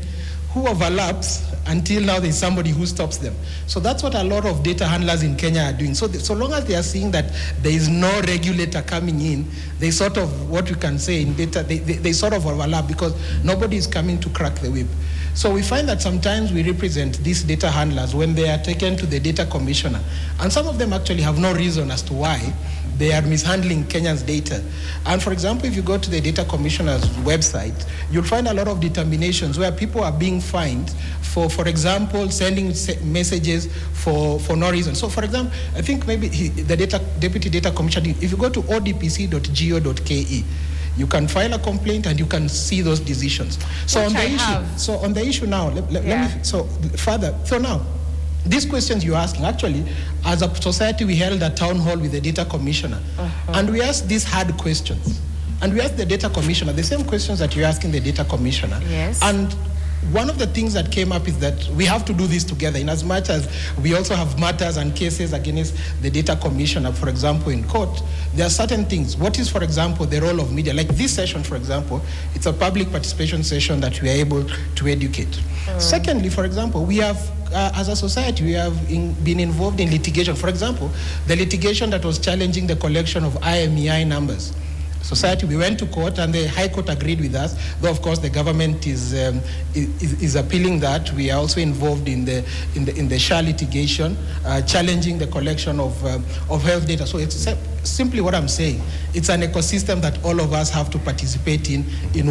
who overlaps until now there's somebody who stops them. So that's what a lot of data handlers in Kenya are doing. So so long as they are seeing that there is no regulator coming in, they sort of, what you can say in data, they sort of overlap because nobody is coming to crack the whip. So we find that sometimes we represent these data handlers when they are taken to the data commissioner. And some of them actually have no reason as to why they are mishandling Kenya's data. And for example, if you go to the data commissioner's website, you'll find a lot of determinations where people are being fined for example, sending messages for no reason. So for example, I think maybe the deputy data commissioner, if you go to odpc.go.ke, you can file a complaint and you can see those decisions. So on the issue, now, let me, so further, so now, these questions you're asking, actually, as a society, we held a town hall with the data commissioner, and we asked these hard questions. And we asked the data commissioner the same questions that you're asking the data commissioner. Yes. And one of the things that came up is that we have to do this together, in as much as we also have matters and cases against the data commissioner, for example, in court. There are certain things. What is, for example, the role of media? Like this session, for example, it's a public participation session that we are able to educate. Secondly, for example, we have, as a society, we have been involved in litigation. For example, the litigation that was challenging the collection of IMEI numbers. Society, we went to court and the High Court agreed with us, though of course the government is appealing that. We are also involved in the SHA litigation, challenging the collection of health data. So it's simply what I'm saying. It's an ecosystem that all of us have to participate in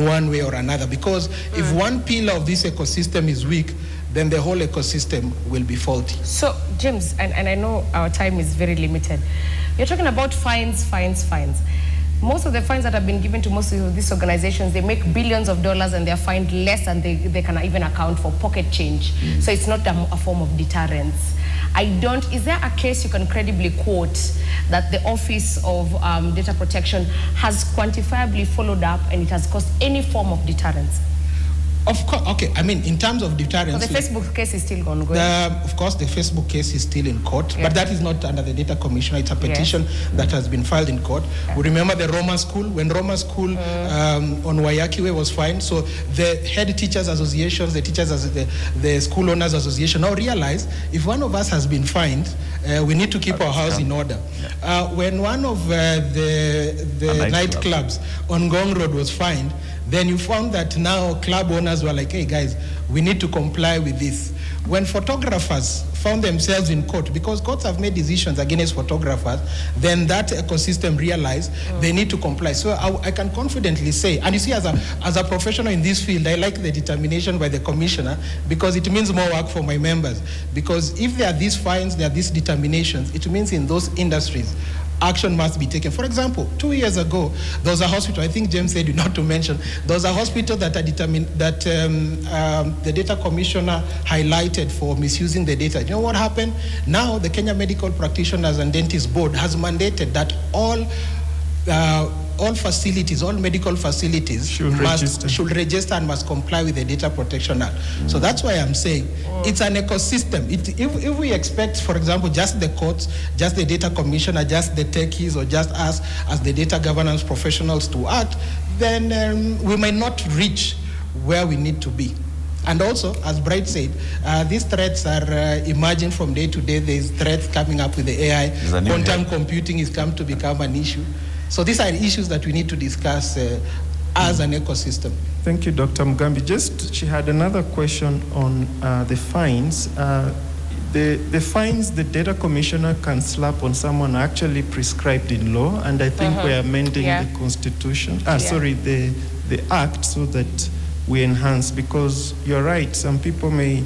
one way or another, because if one pillar of this ecosystem is weak, then the whole ecosystem will be faulty. So, James, and I know our time is very limited, you're talking about fines. Most of the fines that have been given to most of these organizations, they make billions of dollars and they're fined less than they can even account for pocket change. So it's not a form of deterrence. Is there a case you can credibly quote that the Office of Data Protection has quantifiably followed up and it has caused any form of deterrence? Of course, okay. I mean, in terms of deterrence, so the Facebook case is still ongoing. Of course, the Facebook case is still in court, but that is not under the data commissioner. It's a petition that has been filed in court. We remember the Roma School, when Roma School on Wayakiwe was fined. So the head teachers associations, the teachers, the school owners association now realize if one of us has been fined, we need to keep our house in order. When one of the nightclubs on Ngong Road was fined, then you found that now club owners were like, hey guys, we need to comply with this. When photographers found themselves in court, because courts have made decisions against photographers, then that ecosystem realized they need to comply. So I can confidently say, and you see, as a professional in this field, I like the determination by the commissioner, because it means more work for my members. Because if there are these fines, there are these determinations, it means in those industries, action must be taken. For example, 2 years ago, there was a hospital, I think James said not to mention, there was a hospital that the data commissioner highlighted for misusing the data. You know what happened? Now the Kenya Medical Practitioners and Dentists Board has mandated that all facilities, all medical facilities should register and must comply with the Data Protection Act. So that's why I'm saying it's an ecosystem. If we expect, for example, just the courts, just the data commissioner, just the techies, or just us as the data governance professionals to act, then we might not reach where we need to be. And also, as Bright said, these threats are emerging from day to day. There's threats coming up with the AI. Quantum computing is come to become an issue. So these are issues that we need to discuss as an ecosystem. Thank you, Dr. Mugambi. She had another question on the fines. The fines the data commissioner can slap on someone are actually prescribed in law, and I think we're amending the constitution, the act, so that we enhance, because you're right, some people may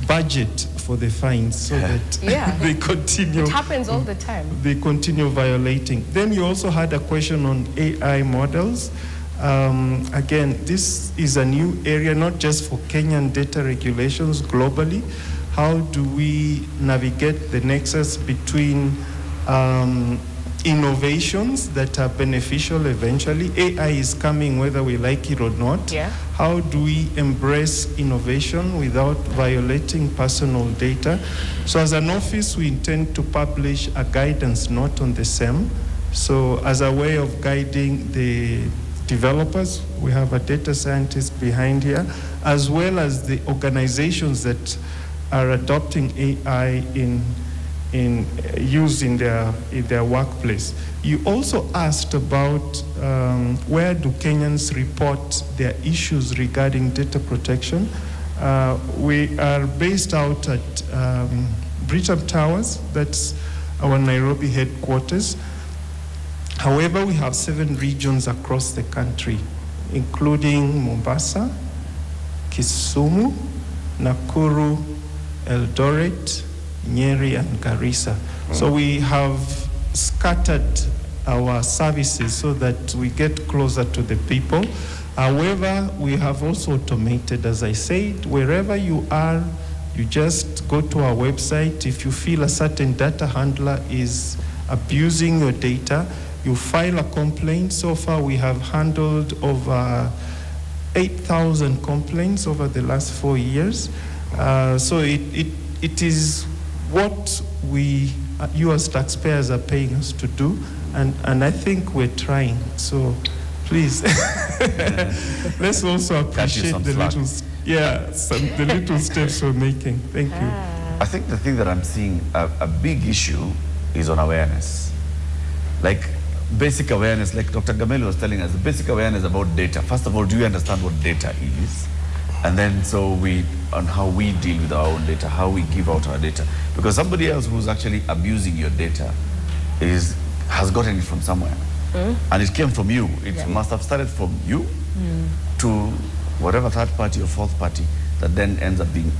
budget for the fines so that they continue. It happens all the time. They continue violating. Then you also had a question on AI models. Again, this is a new area, not just for Kenyan data regulations, globally. How do we navigate the nexus between innovations that are beneficial eventually? AI is coming whether we like it or not. Yeah. How do we embrace innovation without violating personal data? So as an office, we intend to publish a guidance note on the same. So as a way of guiding the developers, we have a data scientist behind here, as well as the organizations that are adopting AI in use in their workplace. You also asked about where do Kenyans report their issues regarding data protection. We are based out at Britam Towers, that's our Nairobi headquarters. However, we have 7 regions across the country, including Mombasa, Kisumu, Nakuru, Eldoret, Nyeri, and Garissa. So we have scattered our services so that we get closer to the people. However, we have also automated, as I said, wherever you are, you just go to our website. If you feel a certain data handler is abusing your data, you file a complaint. So far, we have handled over 8,000 complaints over the last 4 years. So it is what you as taxpayers are paying us to do, and I think we're trying. So please, let's also appreciate the little steps we're making. Thank you. I think the thing that I'm seeing a big issue is on awareness. Like basic awareness, like Dr. Gameli was telling us, the basic awareness about data. First of all, do you understand what data is? And then on how we deal with our own data, how we give out our data. Because somebody else who's actually abusing your data has gotten it from somewhere. And it came from you. It must have started from you to whatever third party or fourth party that then ends up being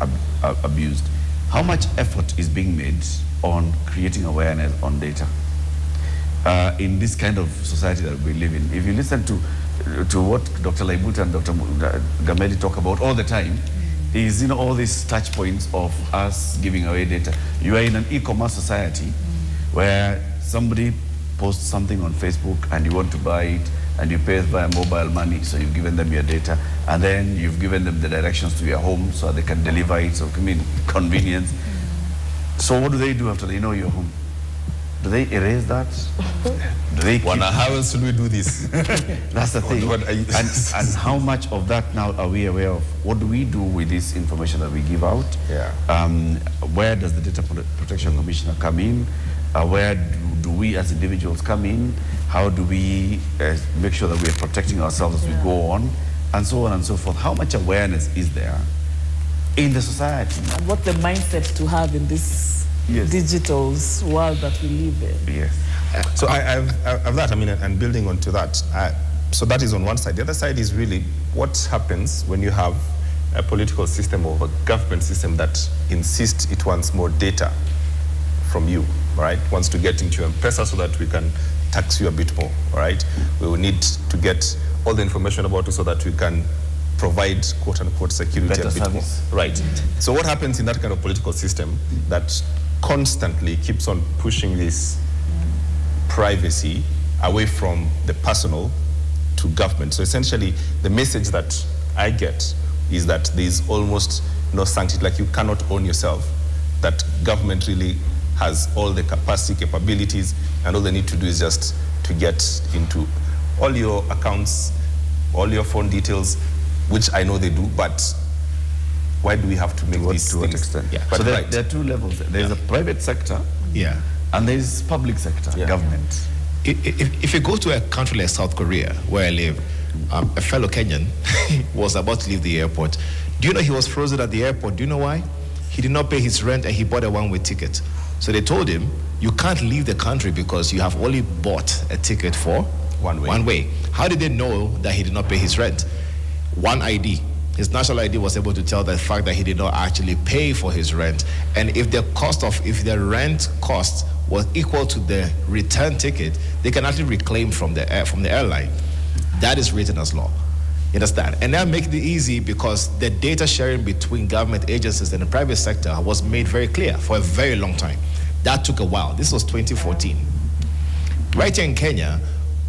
abused. How much effort is being made on creating awareness on data in this kind of society that we live in? If you listen to what Dr. Laibuta and Dr. Gameli talk about all the time, is all these touch points of us giving away data. You are in an e-commerce society where somebody posts something on Facebook and you want to buy it and you pay via mobile money, so you've given them your data, and then you've given them the directions to your home so they can deliver it, so convenience. So what do they do after they know your home? Do they erase that? Do they how else should we do this? That's the thing. And how much of that now are we aware of? What do we do with this information that we give out? Where does the Data Protection Commissioner come in? Where do we as individuals come in? How do we make sure that we are protecting ourselves as we go on? And so on and so forth. How much awareness is there in the society? And what the mindset to have in this digital world that we live in. Yes. So I have that, and building onto that, so that is on one side. The other side is really what happens when you have a political system or a government system that insists it wants more data from you, right? Wants to get into your M-Pesa so that we can tax you a bit more, right? We will need to get all the information about you so that we can provide quote-unquote security a bit more. Right. So what happens in that kind of political system that constantly keeps on pushing this privacy away from the personal to government? So essentially, the message that I get is that there's almost no sanctity, like you cannot own yourself, that government really has all the capacity, capabilities, and all they need to do is just to get into all your accounts, all your phone details, which I know they do, but why do we have to make these to things? What extent? Yeah. So there are two levels. There's a private sector and there's public sector, government. if you go to a country like South Korea, where I live, a fellow Kenyan was about to leave the airport. Do you know he was frozen at the airport? Do you know why? He did not pay his rent and he bought a one-way ticket. So they told him, you can't leave the country because you have only bought a ticket for one way. How did they know that he did not pay his rent? One ID. His national ID was able to tell the fact that he did not actually pay for his rent. And if the rent cost was equal to the return ticket, they can actually reclaim from the airline. That is written as law. You understand? And that makes it easy because the data sharing between government agencies and the private sector was made very clear for a very long time. That took a while. This was 2014. Right here in Kenya,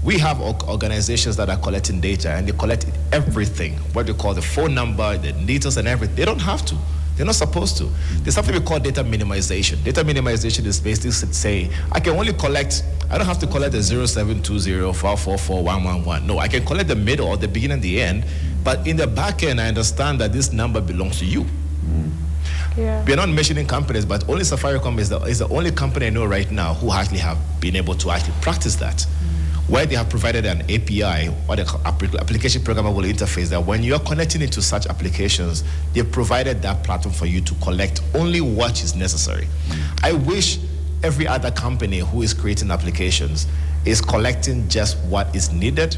we have organizations that are collecting data, and they collect everything, what they call the phone number, the details and everything. They don't have to. They're not supposed to. There's something we call data minimization. Data minimization is basically saying, I can only collect, I don't have to collect the 0720-444-111. No, I can collect the middle or the beginning and the end, but in the back end, I understand that this number belongs to you. Yeah. We're not mentioning companies, but only Safaricom is the only company I know right now who actually have been able to actually practice that. Where they have provided an API, or the application programmable interface, that when you're connecting into such applications, they've provided that platform for you to collect only what is necessary. I wish every other company who is creating applications is collecting just what is needed,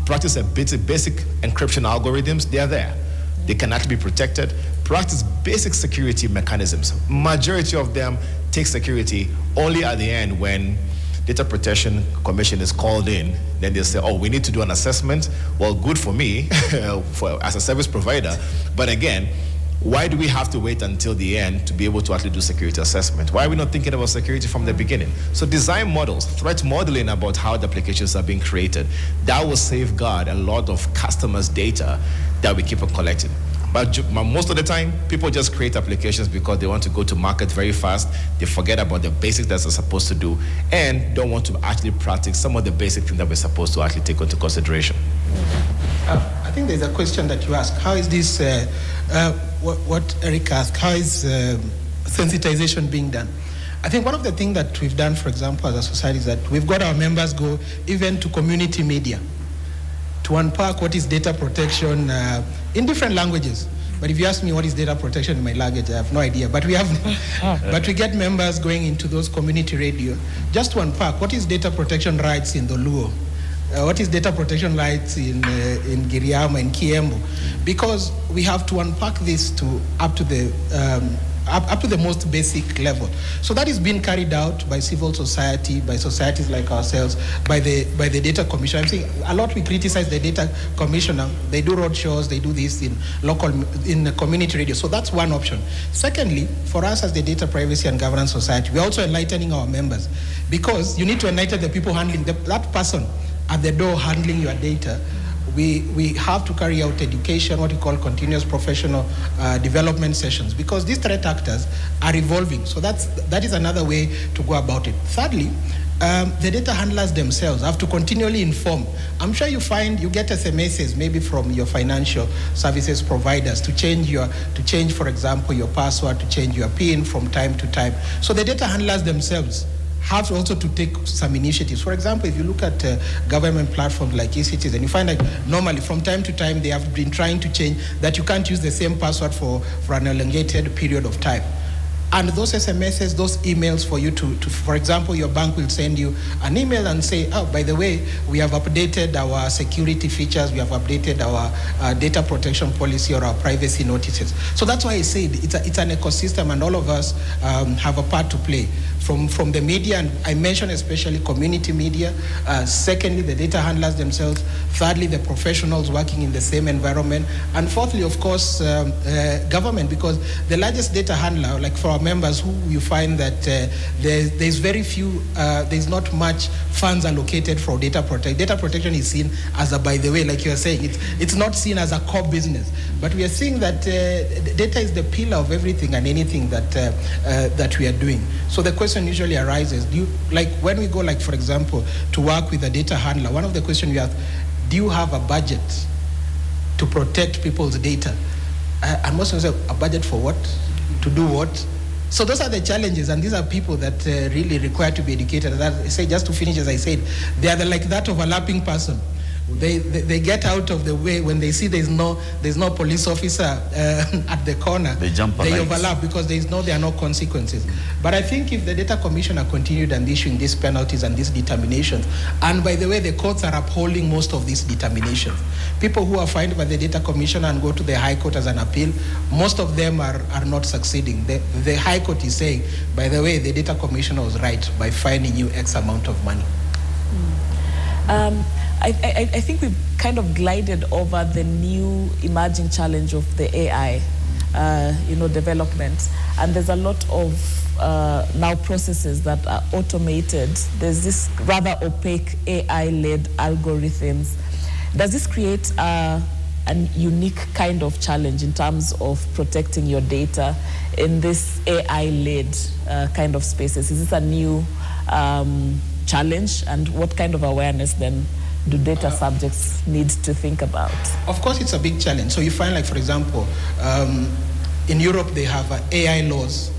practice a basic encryption algorithms, they are there. They can actually be protected, practice basic security mechanisms. Majority of them take security only at the end when Data Protection Commission is called in, then they say, oh, we need to do an assessment. Well, good for me as a service provider. But again, why do we have to wait until the end to be able to actually do security assessment? Why are we not thinking about security from the beginning? So design models, threat modeling about how the applications are being created, that will safeguard a lot of customers' data that we keep on collecting. But most of the time, people just create applications because they want to go to market very fast. They forget about the basics that they're supposed to do and don't want to actually practice some of the basic things that we're supposed to actually take into consideration. I think there's a question that you asked. How is this, what Eric asked, how is sensitization being done? I think one of the things that we've done, for example, as a society is that we've got our members go even to community media to unpack what is data protection in different languages. But if you ask me what is data protection in my language, I have no idea. But we get members going into those community radio just to unpack what is data protection rights in the Luo, what is data protection rights in Giriama, in Kiembu, because we have to unpack this up to the most basic level. So that is being carried out by civil society, by societies like ourselves, by the data commissioner. I'm saying a lot we criticize the data commissioner. They do road shows, they do this in the community radio. So that's one option. Secondly, for us as the Data Privacy and Governance Society, we're also enlightening our members, because you need to enlighten the people handling that person at the door handling your data. We have to carry out education, what we call continuous professional development sessions, because these threat actors are evolving. So that is another way to go about it. Thirdly, the data handlers themselves have to continually inform. I'm sure you get SMSs maybe from your financial services providers to change, for example, your password, to change your PIN from time to time. So the data handlers themselves have also to take some initiatives. For example, if you look at government platforms like eCitizen, you find that normally from time to time they have been trying to change that you can't use the same password for an elongated period of time. And those SMSs, those emails for you for example, your bank will send you an email and say, oh, by the way, we have updated our security features, we have updated our data protection policy or our privacy notices. So that's why I said it's an ecosystem, and all of us have a part to play. From the media, and I mentioned especially community media. Secondly, the data handlers themselves. Thirdly, the professionals working in the same environment. And fourthly, of course, government, because the largest data handler, like for our members, who you find that there's very few, there's not much funds allocated for data protection. Data protection is seen as a, by the way, like you're saying, it's not seen as a core business. But we are seeing that data is the pillar of everything and anything that we are doing. So the question usually arises, like when we go, like for example, to work with a data handler, one of the questions we ask, do you have a budget to protect people's data? And most of them say, a budget for what? To do what? So those are the challenges, and these are people that really require to be educated. As I say, just to finish, as I said, they are like that overlapping person. They get out of the way when they see there's no police officer at the corner. They jump a They light. overlap because there are no consequences. But I think if the data commissioner continued and issuing these penalties and these determinations, and by the way, the courts are upholding most of these determinations. People who are fined by the data commissioner and go to the high court as an appeal, most of them are not succeeding. The high court is saying, by the way, the data commissioner was right by fining you X amount of money. I think we've kind of glided over the new emerging challenge of the AI, development. And there's a lot of now processes that are automated. There's this rather opaque AI-led algorithms. Does this create a unique kind of challenge in terms of protecting your data in this AI-led kind of spaces? Is this a new challenge, and what kind of awareness then do data subjects need to think about? Of course, it's a big challenge. So you find, like, for example, in Europe, they have AI laws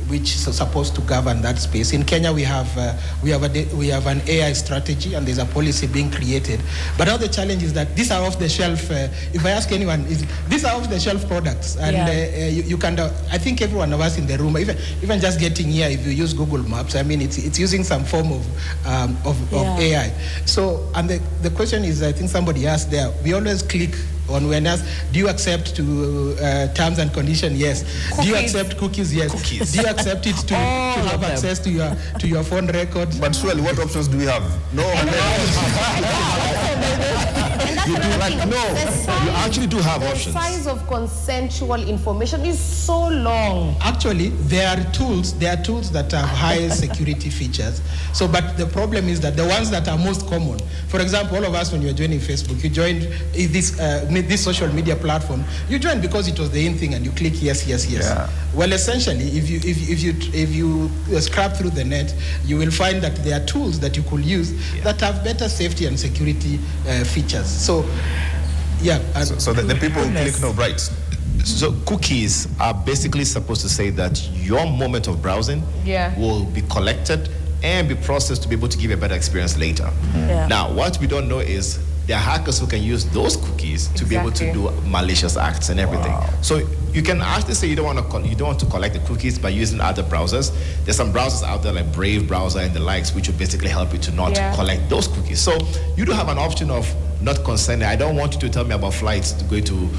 which are supposed to govern that space. In Kenya, we have an AI strategy, and there's a policy being created. But now the challenge is that these are off-the-shelf. If I ask anyone, these are off-the-shelf products, and you can. I think every one of us in the room, even just getting here, if you use Google Maps, I mean, it's using some form of AI. So, and the question is, I think somebody asked there. We always click on when asked, do you accept to terms and conditions? Yes. Cookies. Do you accept cookies? Yes. Cookies. Do you accept it to have access to your phone records? But surely, what options do we have? No. You actually do have options. The size of consensual information is so long. Actually, there are tools that have high security features. So, but the problem is that the ones that are most common, for example, all of us, when you're joining Facebook, you joined this social media platform. You joined because it was the in thing, and you click yes, yes, yes. Yeah. Well, essentially, if you scrap through the net, you will find that there are tools that you could use that have better safety and security features. So, yeah. So the people click no, right. So cookies are basically supposed to say that your moment of browsing will be collected and be processed to be able to give a better experience later. Yeah. Now, what we don't know is there are hackers who can use those cookies to be able to do malicious acts and everything. Wow. So you can actually say you don't want to collect the cookies by using other browsers. There's some browsers out there like Brave browser and the likes, which will basically help you to not collect those cookies. So you do have an option of not consenting. I don't want you to tell me about flights to go to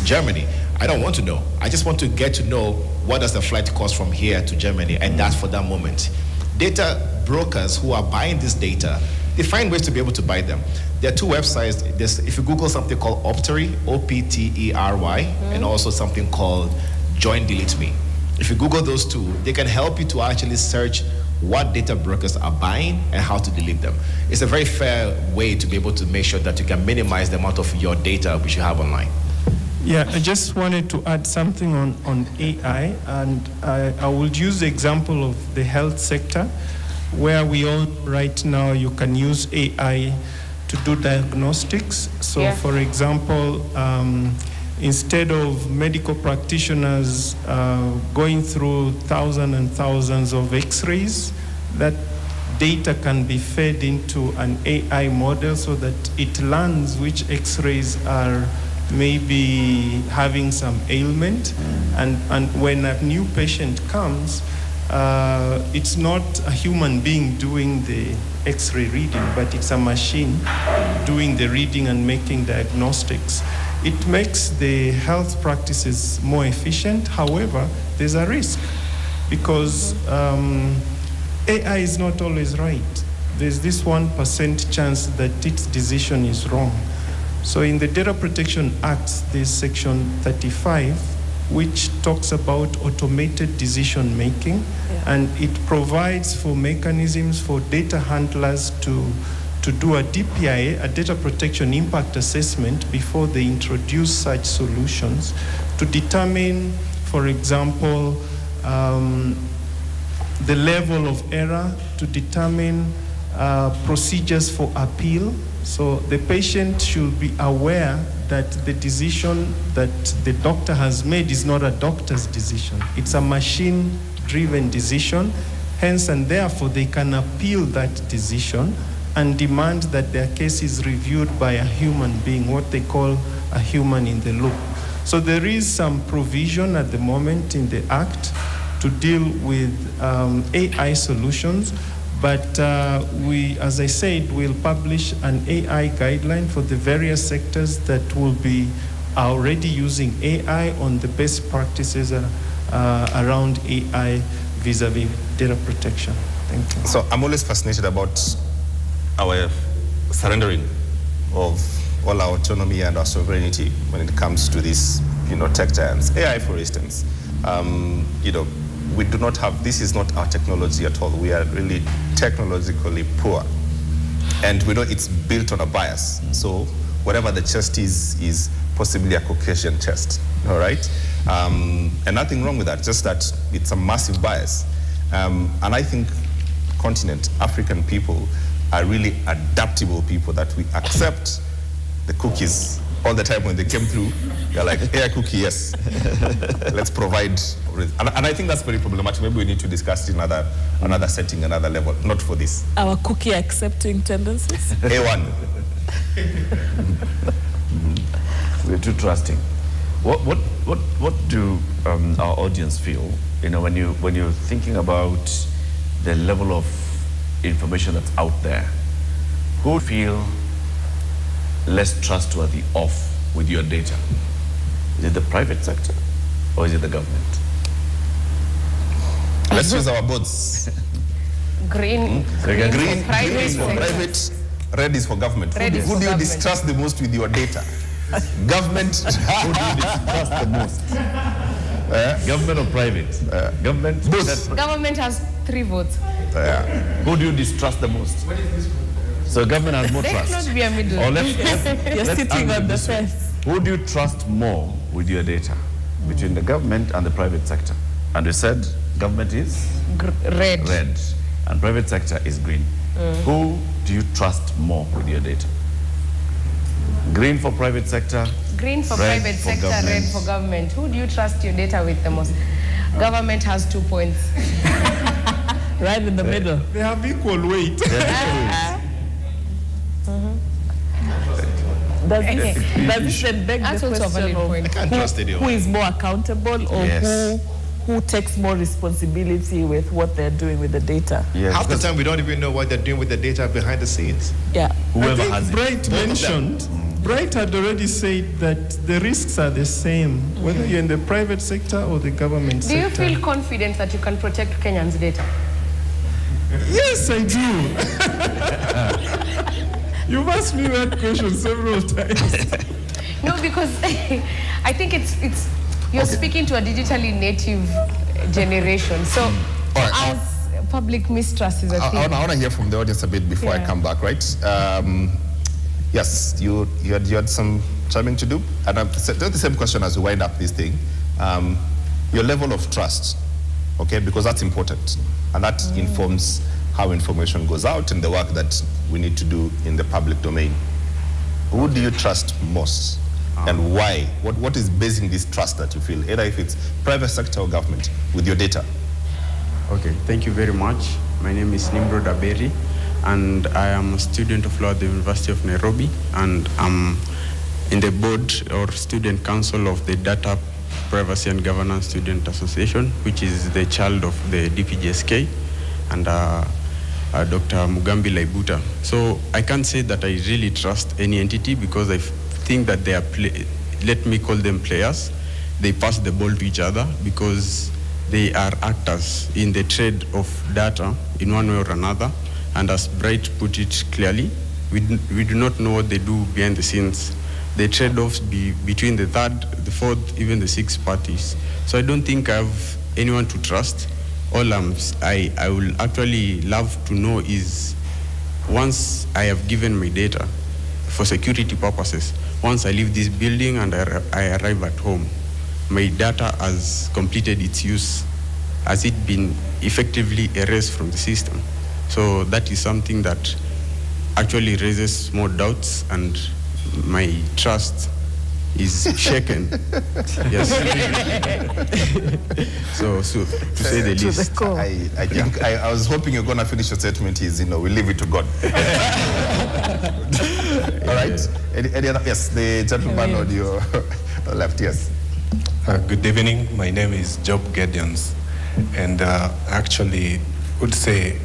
Germany. I don't want to know. I just want to get to know what does the flight cost from here to Germany, and that's for that moment. Data brokers who are buying this data, they find ways to be able to buy them. There are two websites. If you Google something called Optery, O-P-T-E-R-Y, and also something called Join Delete Me. If you Google those two, they can help you to actually search what data brokers are buying and how to delete them. It's a very fair way to be able to make sure that you can minimize the amount of your data which you have online. Yeah, I just wanted to add something on AI, and I will use the example of the health sector, where we all right now you can use AI to do diagnostics. So for example, instead of medical practitioners going through thousands and thousands of x-rays, that data can be fed into an AI model so that it learns which x-rays are maybe having some ailment, and when a new patient comes, it's not a human being doing the x-ray reading, but it's a machine doing the reading and making diagnostics. It makes the health practices more efficient. However, there's a risk because AI is not always right. There's this 1% chance that its decision is wrong. So in the Data Protection Act, there's Section 35, which talks about automated decision making, and it provides for mechanisms for data handlers to do a DPIA, a data protection impact assessment, before they introduce such solutions to determine, for example, the level of error, to determine procedures for appeal. So the patient should be aware that the decision that the doctor has made is not a doctor's decision. It's a machine-driven decision. Hence and therefore, they can appeal that decision and demand that their case is reviewed by a human being, what they call a human in the loop. So there is some provision at the moment in the Act to deal with AI solutions, but we, as I said, will publish an AI guideline for the various sectors that will be already using AI on the best practices around AI vis-a-vis data protection. Thank you. So I'm always fascinated about our surrendering of all our autonomy and our sovereignty when it comes to these, tech giants. AI, for instance, we do not have, this is not our technology at all. We are really technologically poor. And we know it's built on a bias. So whatever the chest is possibly a Caucasian chest, all right? And nothing wrong with that, just that it's a massive bias. And I think continent, African people, are really adaptable people that we accept the cookies all the time when they came through. They're like, AI cookie, yes. Let's provide. And I think that's very problematic. Maybe we need to discuss it in another setting, another level, not for this. Our cookie accepting tendencies? A1. We're too trusting. What do our audience feel, when you're thinking about the level of information that's out there? Who feel less trustworthy off with your data? Is it the private sector or is it the government? Let's use our boards. Green for private, red is for government. Who do you distrust the most with your data? Government. Who do you distrust the most? Government or private? Government. Both. Government has 3 votes. Who do you distrust the most? So government has more trust. There cannot be a middle. Or You're sitting on the fence. Who do you trust more with your data? Between the government and the private sector? And we said government is? Red. Red. And private sector is green. Who do you trust more with your data? Green for private sector. Green for red private for sector, government. red for government. Who do you trust your data with the most? Government has 2 points. Right in the middle. They have equal weight. Does this then beg That's the also a question valid point. I can't trust of who is more accountable or who takes more responsibility with what they're doing with the data? Half the time we don't even know what they're doing with the data behind the scenes. Yeah. Whoever has Bright mentioned, Bright had already said that the risks are the same, whether you're in the private sector or the government Do sector. you feel confident that you can protect Kenyans' data? Yes, I do. You've asked me that question several times. No, because I think it's you're speaking to a digitally native generation. So as public mistrust is a thing. I want to hear from the audience a bit before I come back, right? Yes, you had some chiming to do. And that's the same question as we wind up this thing. Your level of trust, okay? Because that's important. And that informs how information goes out and the work that we need to do in the public domain. Who do you trust most and why? What is basing this trust that you feel, either if it's private sector or government, with your data? Okay, thank you very much. My name is Nimrod Aberi, and I am a student of law at the University of Nairobi, and I'm in the board or student council of the Data Privacy and Governance Student Association, which is the child of the DPGSK, and Dr. Mugambi Laibuta. So I can't say that I really trust any entity because I think that they are, let me call them players. They pass the ball to each other because they are actors in the trade of data in one way or another. And as Bright put it clearly, we do not know what they do behind the scenes. The trade-offs between the third, the fourth, even the sixth parties. So I don't think I have anyone to trust. All I will actually love to know is once I have given my data for security purposes, once I leave this building and I arrive at home, my data has completed its use. Has it been effectively erased from the system? So that is something that actually raises more doubts, and my trust is shaken. Yes. so to say the least. I think I was hoping you're going to finish your statement is, we leave it to God. All right. Any other? Yes, the gentleman on your left, yes. Good evening. My name is Job Gideons, and actually would say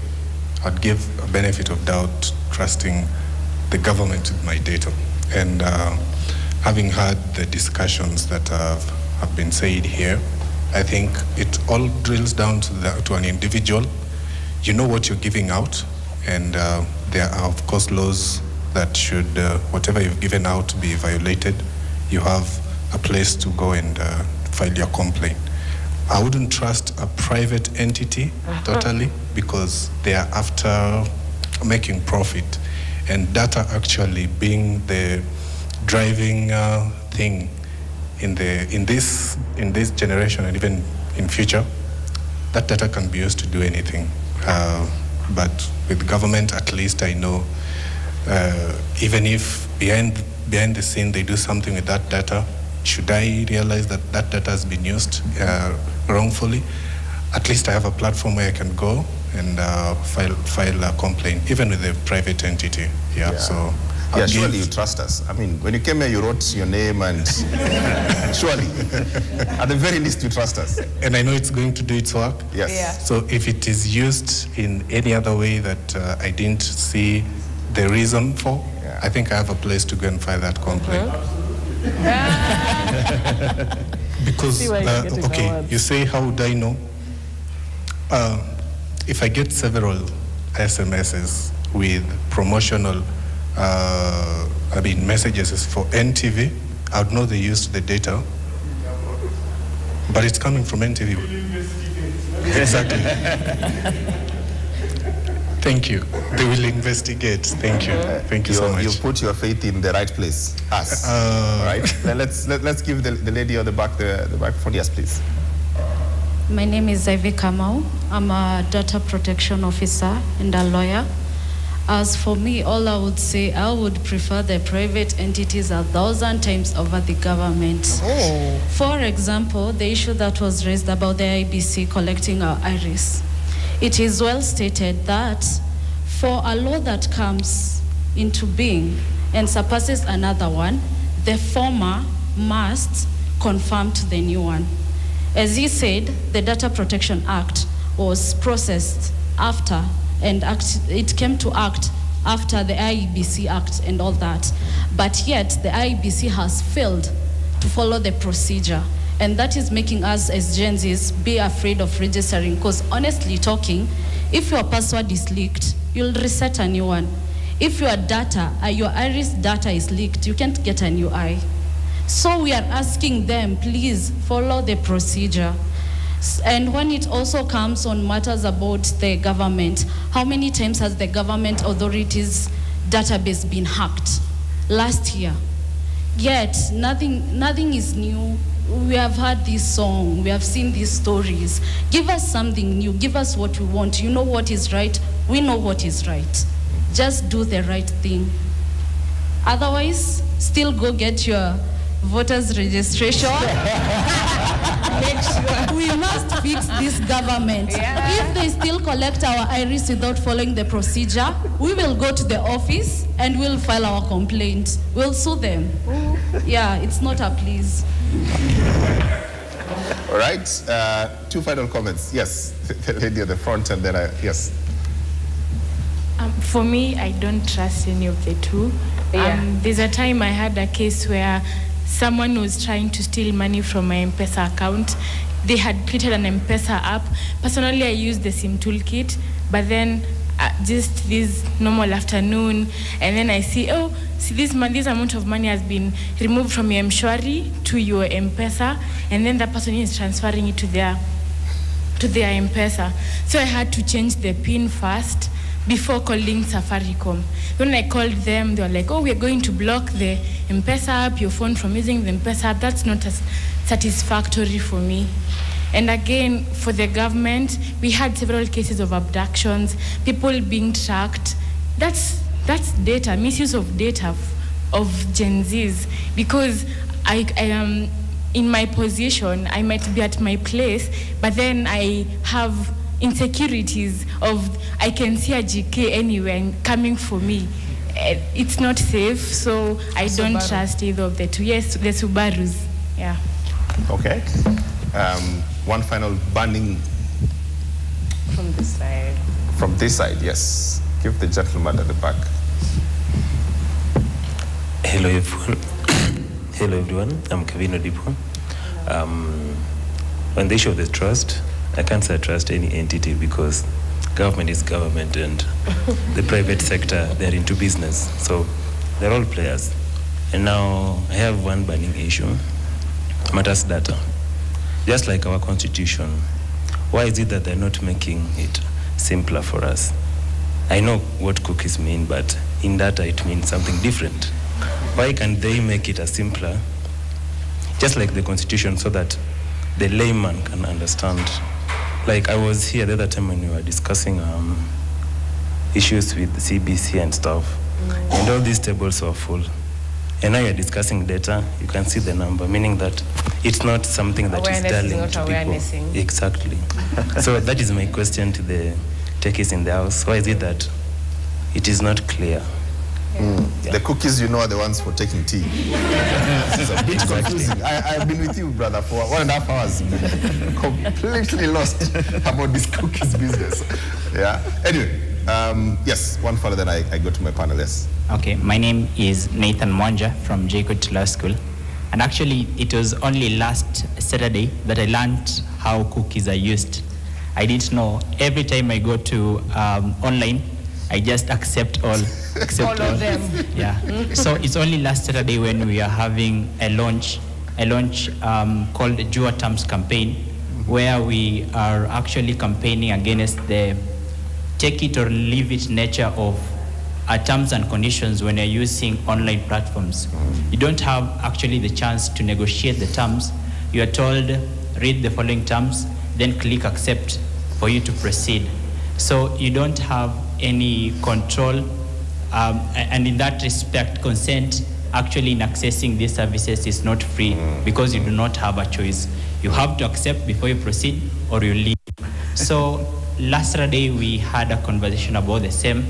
I'd give a benefit of doubt trusting the government with my data. And having heard the discussions that have been said here, I think it all drills down to an individual. You know what you're giving out, and there are, of course, laws that should, whatever you've given out, be violated. You have a place to go and file your complaint. I wouldn't trust a private entity totally, because they are after making profit, and data actually being the driving thing in this generation and even in future. That data can be used to do anything. But with government, at least I know, even if behind the scene they do something with that data, should I realize that that data has been used wrongfully, at least I have a platform where I can go and file a complaint, even with a private entity. Yeah. So. Yeah, surely you trust us. I mean, when you came here, you wrote your name, and surely, at the very least, you trust us. And I know it's going to do its work. Yes. Yeah. So if it is used in any other way that I didn't see the reason for, I think I have a place to go and file that complaint. Because, okay, you say, how would I know? If I get several SMSs with promotional messages for NTV, I would know they used the data, but it's coming from NTV. Exactly. Thank you. They will investigate. Thank you. Thank you so much. You put your faith in the right place. Us. All right. Then let's give the lady on the back the microphone. Yes, please. My name is Ivy Kamau. I'm a data protection officer and a lawyer. As for me, all I would say, I would prefer the private entities 1,000 times over the government. Oh. For example, the issue that was raised about the IBC collecting our iris. It is well stated that for a law that comes into being and surpasses another one, the former must conform to the new one. As he said, the Data Protection Act was processed after, and it came to act after the IEBC Act and all that. But yet, the IEBC has failed to follow the procedure. And that is making us as Gen Zs be afraid of registering, because honestly talking, if your password is leaked, you'll reset a new one. If your data, your iris data is leaked, you can't get a new eye. So we are asking them, please follow the procedure. And when it also comes on matters about the government, how many times has the government authorities' database been hacked? Last year. Yet, nothing is new. We have heard this song, we have seen these stories. Give us something new, give us what we want. You know what is right, we know what is right. Just do the right thing. Otherwise, still go get your voters registration. Make sure. We must fix this government. Yeah. If they still collect our iris without following the procedure, we will go to the office and we'll file our complaint. We'll sue them. Yeah, it's not a please. All right, two final comments. Yes, the lady at the front, and then yes. For me, I don't trust any of the two. There's a time I had a case where someone was trying to steal money from my M-Pesa account. They had created an M-Pesa app. Personally, I used the SIM toolkit, but then just this normal afternoon, and then I see, oh, see this amount of money has been removed from your M-Shwari to your M-Pesa, and then that person is transferring it to their M-Pesa. So I had to change the PIN first before calling Safaricom. When I called them, they were like, oh, we're going to block the M-Pesa app, your phone from using the M-Pesa app. That's not as satisfactory for me. And again, for the government, we had several cases of abductions, people being tracked. That's data, misuse of data of Gen Zs, because I am in my position, I might be at my place, but then I have insecurities of I can see a GK anywhere coming for me. It's not safe, so I don't trust either of the two. Yes, the Subarus, yeah. Okay. One final burning. From this side. From this side, yes. Give the gentleman at the back. Hello, everyone. Hello, everyone. I'm Kevin Odipo. On the issue of the trust, I can't say I trust any entity because government is government and the private sector, they're into business. So they're all players. And now I have one burning issue, matters data. Just like our constitution, why is it that they're not making it simpler for us? I know what cookies mean, but in data it means something different. Why can't they make it as simpler, just like the constitution, so that the layman can understand? Like I was here the other time when we were discussing issues with the CBC and stuff, and all these tables were full. And now you're discussing data, you can see the number, meaning that it's not something that is telling to people. Exactly. So that is my question to the techies in the house. Why is it that it is not clear? Yeah. The cookies, you know, are the ones for taking tea. This is a bit confusing. I've been with you, brother, for 1.5 hours. Completely lost about this cookies business. Yeah. Anyway, yes, one further, then I go to my panelists. Okay, my name is Nathan Mwanja from JKUT Law School. And actually, it was only last Saturday that I learned how cookies are used. I didn't know. Every time I go to online, I just accept all. All of them. Yeah. So it's only last Saturday when we are having a launch called the Jua Terms campaign, where we are actually campaigning against the take it or leave it nature of terms and conditions when you're using online platforms. You don't have actually the chance to negotiate the terms. You are told, read the following terms, then click accept for you to proceed. So you don't have any control, and in that respect, consent actually in accessing these services is not free because you do not have a choice. You have to accept before you proceed or you leave. So last Saturday we had a conversation about the same,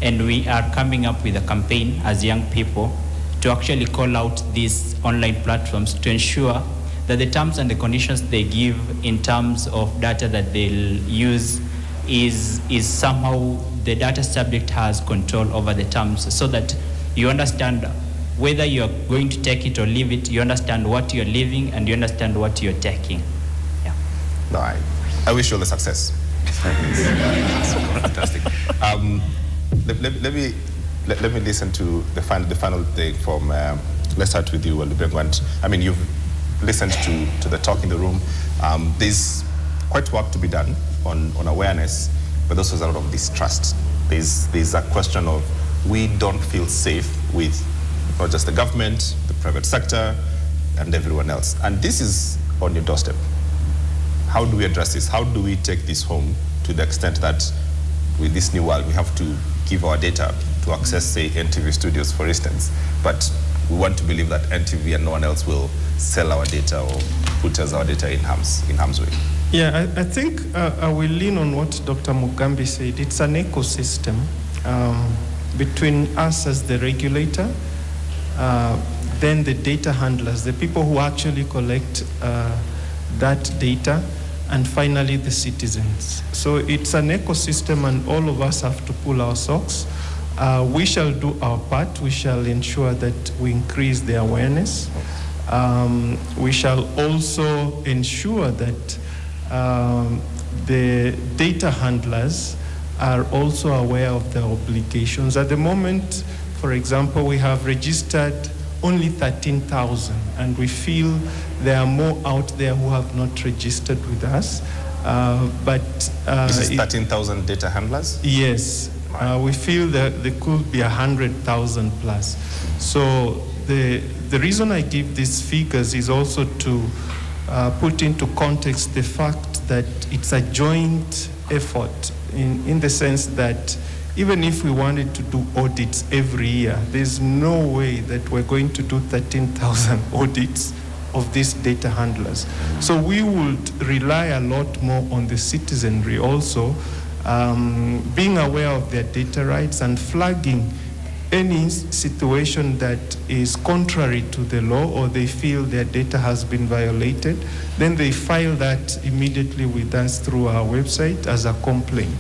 and we are coming up with a campaign as young people to actually call out these online platforms to ensure that the terms and the conditions they give in terms of data that they'll use is somehow the data subject has control over the terms, so that you understand whether you're going to take it or leave it, you understand what you're leaving and you understand what you're taking. Yeah. No, I wish you all the success. Fantastic. Let me listen to the final thing from. Let's start with you, Olubengu. I mean, you've listened to the talk in the room. There's quite work to be done on awareness, but also there's a lot of distrust. There's a question of we don't feel safe with not just the government, the private sector, and everyone else. And this is on your doorstep. How do we address this? How do we take this home to the extent that with this new world, we have to give our data to access, say, NTV studios, for instance, but we want to believe that NTV and no one else will sell our data or put our data in harm's way? Yeah, I think I will lean on what Dr. Mugambi said. It's an ecosystem between us as the regulator, then the data handlers, the people who actually collect that data, and finally the citizens. So it's an ecosystem and all of us have to pull our socks. We shall do our part. We shall ensure that we increase the awareness. We shall also ensure that the data handlers are also aware of their obligations. At the moment, for example, we have registered only 13,000, and we feel there are more out there who have not registered with us. This is 13,000 data handlers? Yes. We feel that there could be 100,000 plus. So the reason I give these figures is also to put into context the fact that it's a joint effort in the sense that even if we wanted to do audits every year, there's no way that we're going to do 13,000 audits of these data handlers. So we would rely a lot more on the citizenry also, being aware of their data rights and flagging any situation that is contrary to the law or they feel their data has been violated. Then they file that immediately with us through our website as a complaint.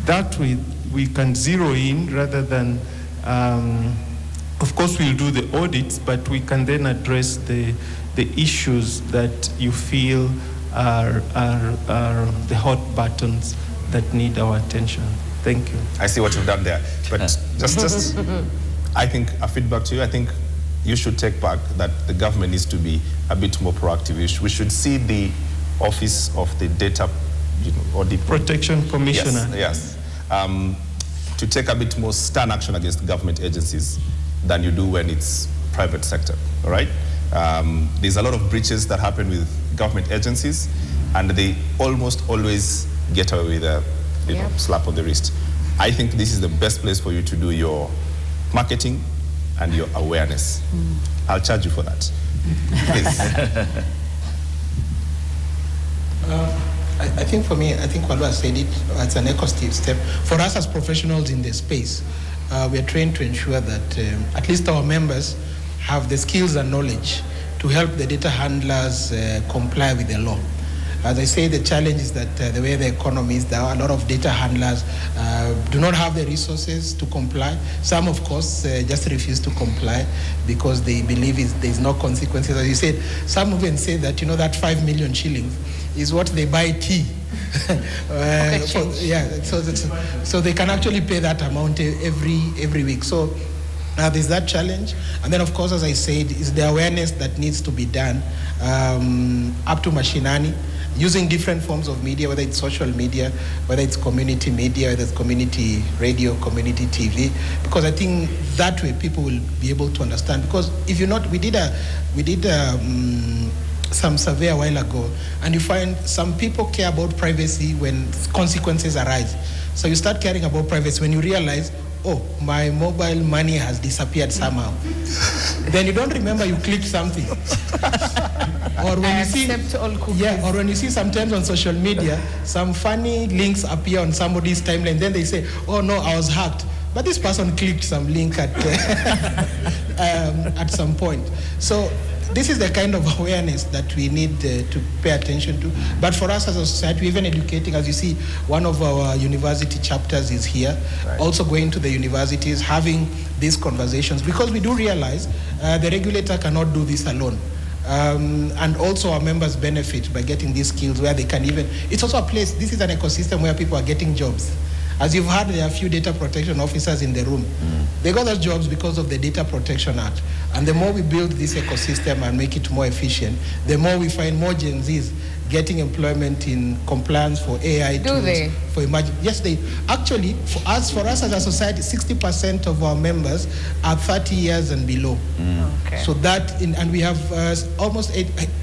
That way we can zero in rather than, of course we'll do the audits, but we can then address the issues that you feel are the hot buttons that need our attention. Thank you. I see what you've done there. But just I think a feedback to you, I think you should take back that the government needs to be a bit more proactive. We should see the Office of the Data, or the Protection Commissioner. Yes. To take a bit more stern action against government agencies than you do when it's private sector, all right? There's a lot of breaches that happen with government agencies, and they almost always get away with a slap on the wrist. I think this is the best place for you to do your marketing and your awareness. I'll charge you for that. Please. I think for me, I think Walua said it, it's an eco step. For us as professionals in the space, we are trained to ensure that at least our members have the skills and knowledge to help the data handlers comply with the law. As I say, the challenge is that the way the economy is, there are a lot of data handlers do not have the resources to comply. Some, of course, just refuse to comply because they believe there's no consequences. As you said, some even say that, that 5 million shillings is what they buy tea. So they can actually pay that amount every week. So there's that challenge. And then, of course, as I said, is the awareness that needs to be done up to mashinani, using different forms of media, whether it's social media, whether it's community media, whether it's community radio, community TV, because I think that way people will be able to understand. Because if you're not, we did some survey a while ago, and you find some people care about privacy when consequences arise. So you start caring about privacy when you realize, oh, my mobile money has disappeared somehow. Then you don't remember you clicked something. Or when you see, or when you see sometimes on social media, some funny links appear on somebody's timeline, then they say, oh no, I was hacked. But this person clicked some link at some point. So this is the kind of awareness that we need to pay attention to. But for us as a society, we're even educating. As you see, one of our university chapters is here, also going to the universities, having these conversations, because we do realize the regulator cannot do this alone. And also our members benefit by getting these skills where they can even, it's also a place, this is an ecosystem where people are getting jobs. As you've heard, there are a few data protection officers in the room. They got those jobs because of the Data Protection Act. And the more we build this ecosystem and make it more efficient, the more we find more Gen Zs getting employment in compliance for AI tools. Do they? Yes, they. Actually, for us as a society, 60% of our members are 30 years and below. Okay. So that, and we have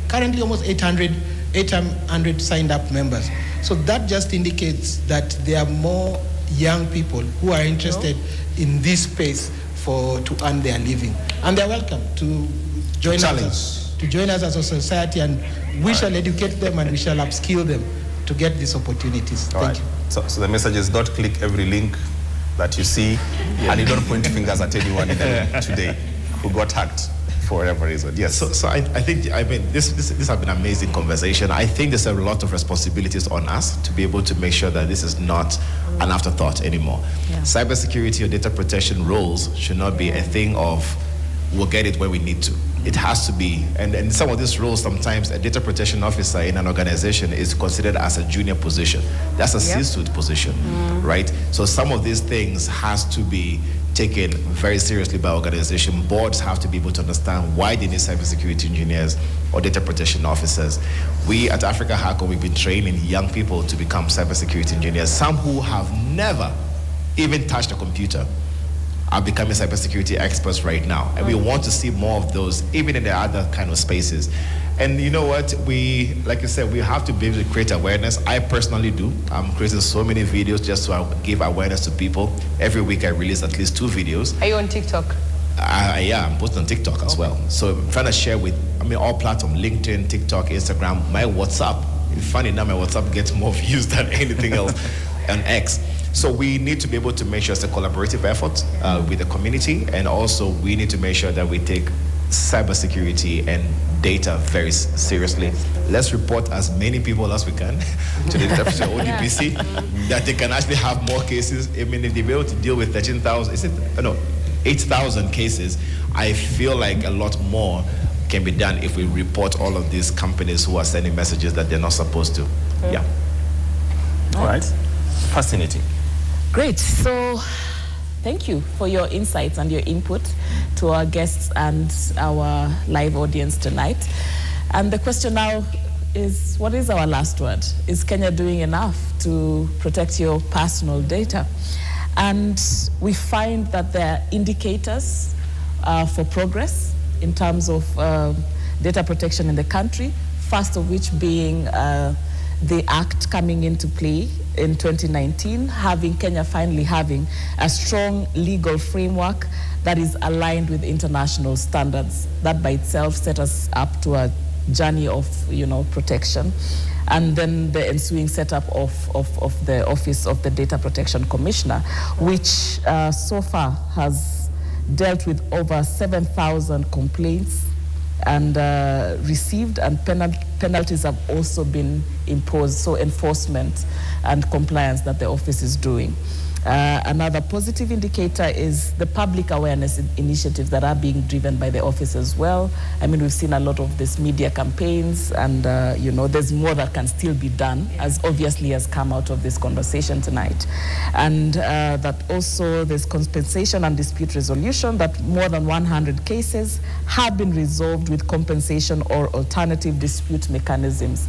currently almost 800 signed up members. So that just indicates that there are more young people who are interested in this space to earn their living. And they're welcome to join us as a society, and we shall educate them and we shall upskill them to get these opportunities. Thank you. So the message is, don't click every link that you see, and you don't point fingers at anyone in the room today who got hacked for whatever reason. Yes. So I think, this has been an amazing conversation. I think there's a lot of responsibilities on us to be able to make sure that this is not an afterthought anymore. Cybersecurity or data protection roles should not be a thing of, we'll get it when we need to. It has to be, and some of these roles, sometimes a data protection officer in an organization is considered as a junior position. That's a C-suite position, right? So some of these things has to be taken very seriously by organization. Boards have to be able to understand why they need cybersecurity engineers or data protection officers. We at Africa Hacker, we've been training young people to become cybersecurity engineers, some who have never even touched a computer. are becoming cybersecurity experts right now. And we want to see more of those, even in the other kind of spaces. And you know what, like you said, we have to be able to create awareness. I personally do. I'm creating so many videos just to give awareness to people. Every week I release at least 2 videos. Are you on TikTok? Yeah, I'm posting on TikTok as well. So I'm trying to share with, all platforms, LinkedIn, TikTok, Instagram, my WhatsApp. Funny now, my WhatsApp gets more views than anything else on X. So we need to be able to make sure it's a collaborative effort with the community, and also we need to make sure that we take cybersecurity and data very seriously. Let's report as many people as we can to the ODPC that they can actually have more cases. If they're able to deal with 8,000 cases, I feel like a lot more can be done if we report all of these companies who are sending messages that they're not supposed to. Yeah. All right. Fascinating. Great. So thank you for your insights and your input to our guests and our live audience tonight. And the question now is, what is our last word? Is Kenya doing enough to protect your personal data? And we find that there are indicators for progress in terms of data protection in the country, first of which being the Act coming into play in 2019, Kenya finally having a strong legal framework that is aligned with international standards. That by itself set us up to a journey of protection. And then the ensuing setup of the Office of the Data Protection Commissioner, which so far has dealt with over 7,000 complaints and received, and penalties have also been imposed, so enforcement and compliance that the office is doing. Another positive indicator is the public awareness initiatives that are being driven by the office as well. We've seen a lot of these media campaigns, and there's more that can still be done, as obviously has come out of this conversation tonight. And that also there's compensation and dispute resolution, that more than 100 cases have been resolved with compensation or alternative dispute mechanisms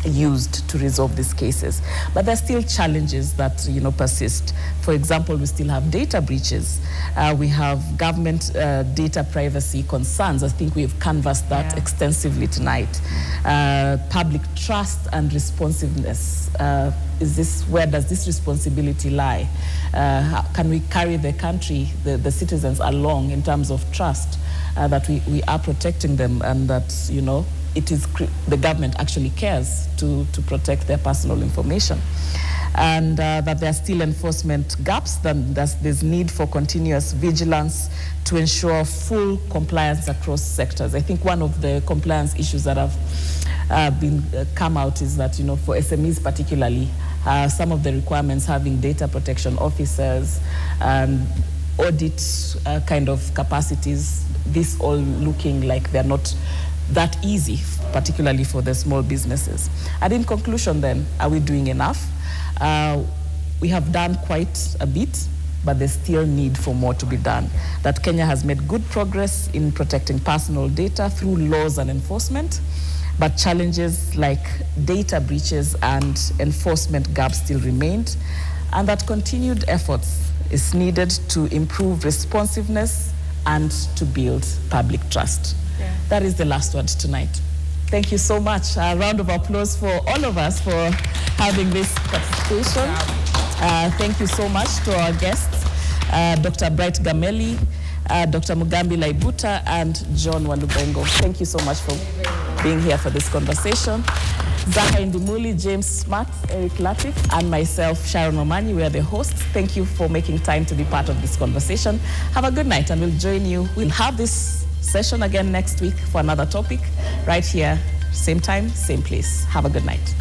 used to resolve these cases. But there are still challenges that persist. For example, we still have data breaches. We have government data privacy concerns. I think we've canvassed that extensively tonight. Public trust and responsiveness. Where does this responsibility lie? Can we carry the country, the citizens along in terms of trust that we are protecting them, and that it is the government actually cares to protect their personal information, and that there are still enforcement gaps, then there's need for continuous vigilance to ensure full compliance across sectors. I think one of the compliance issues that have come out is that, for SMEs particularly, some of the requirements having data protection officers and audit kind of capacities, this all looking like they're not that easy, particularly for the small businesses. And in conclusion then, are we doing enough? We have done quite a bit, but there's still need for more to be done. That Kenya has made good progress in protecting personal data through laws and enforcement, but challenges like data breaches and enforcement gaps still remained, and that continued efforts is needed to improve responsiveness and to build public trust. That is the last word tonight. Thank you so much. A round of applause for all of us for having this participation. Thank you so much to our guests, Dr. Bright Gameli, Dr. Mugambi Laibuta, and John Walubengo. Thank you so much for being here for this conversation. Zaka Indimuli, James Smart, Eric Latif, and myself, Sharon Omani, we are the hosts. Thank you for making time to be part of this conversation. Have a good night, and we'll join you. We'll have this session again next week for another topic, right here, same time, same place. Have a good night.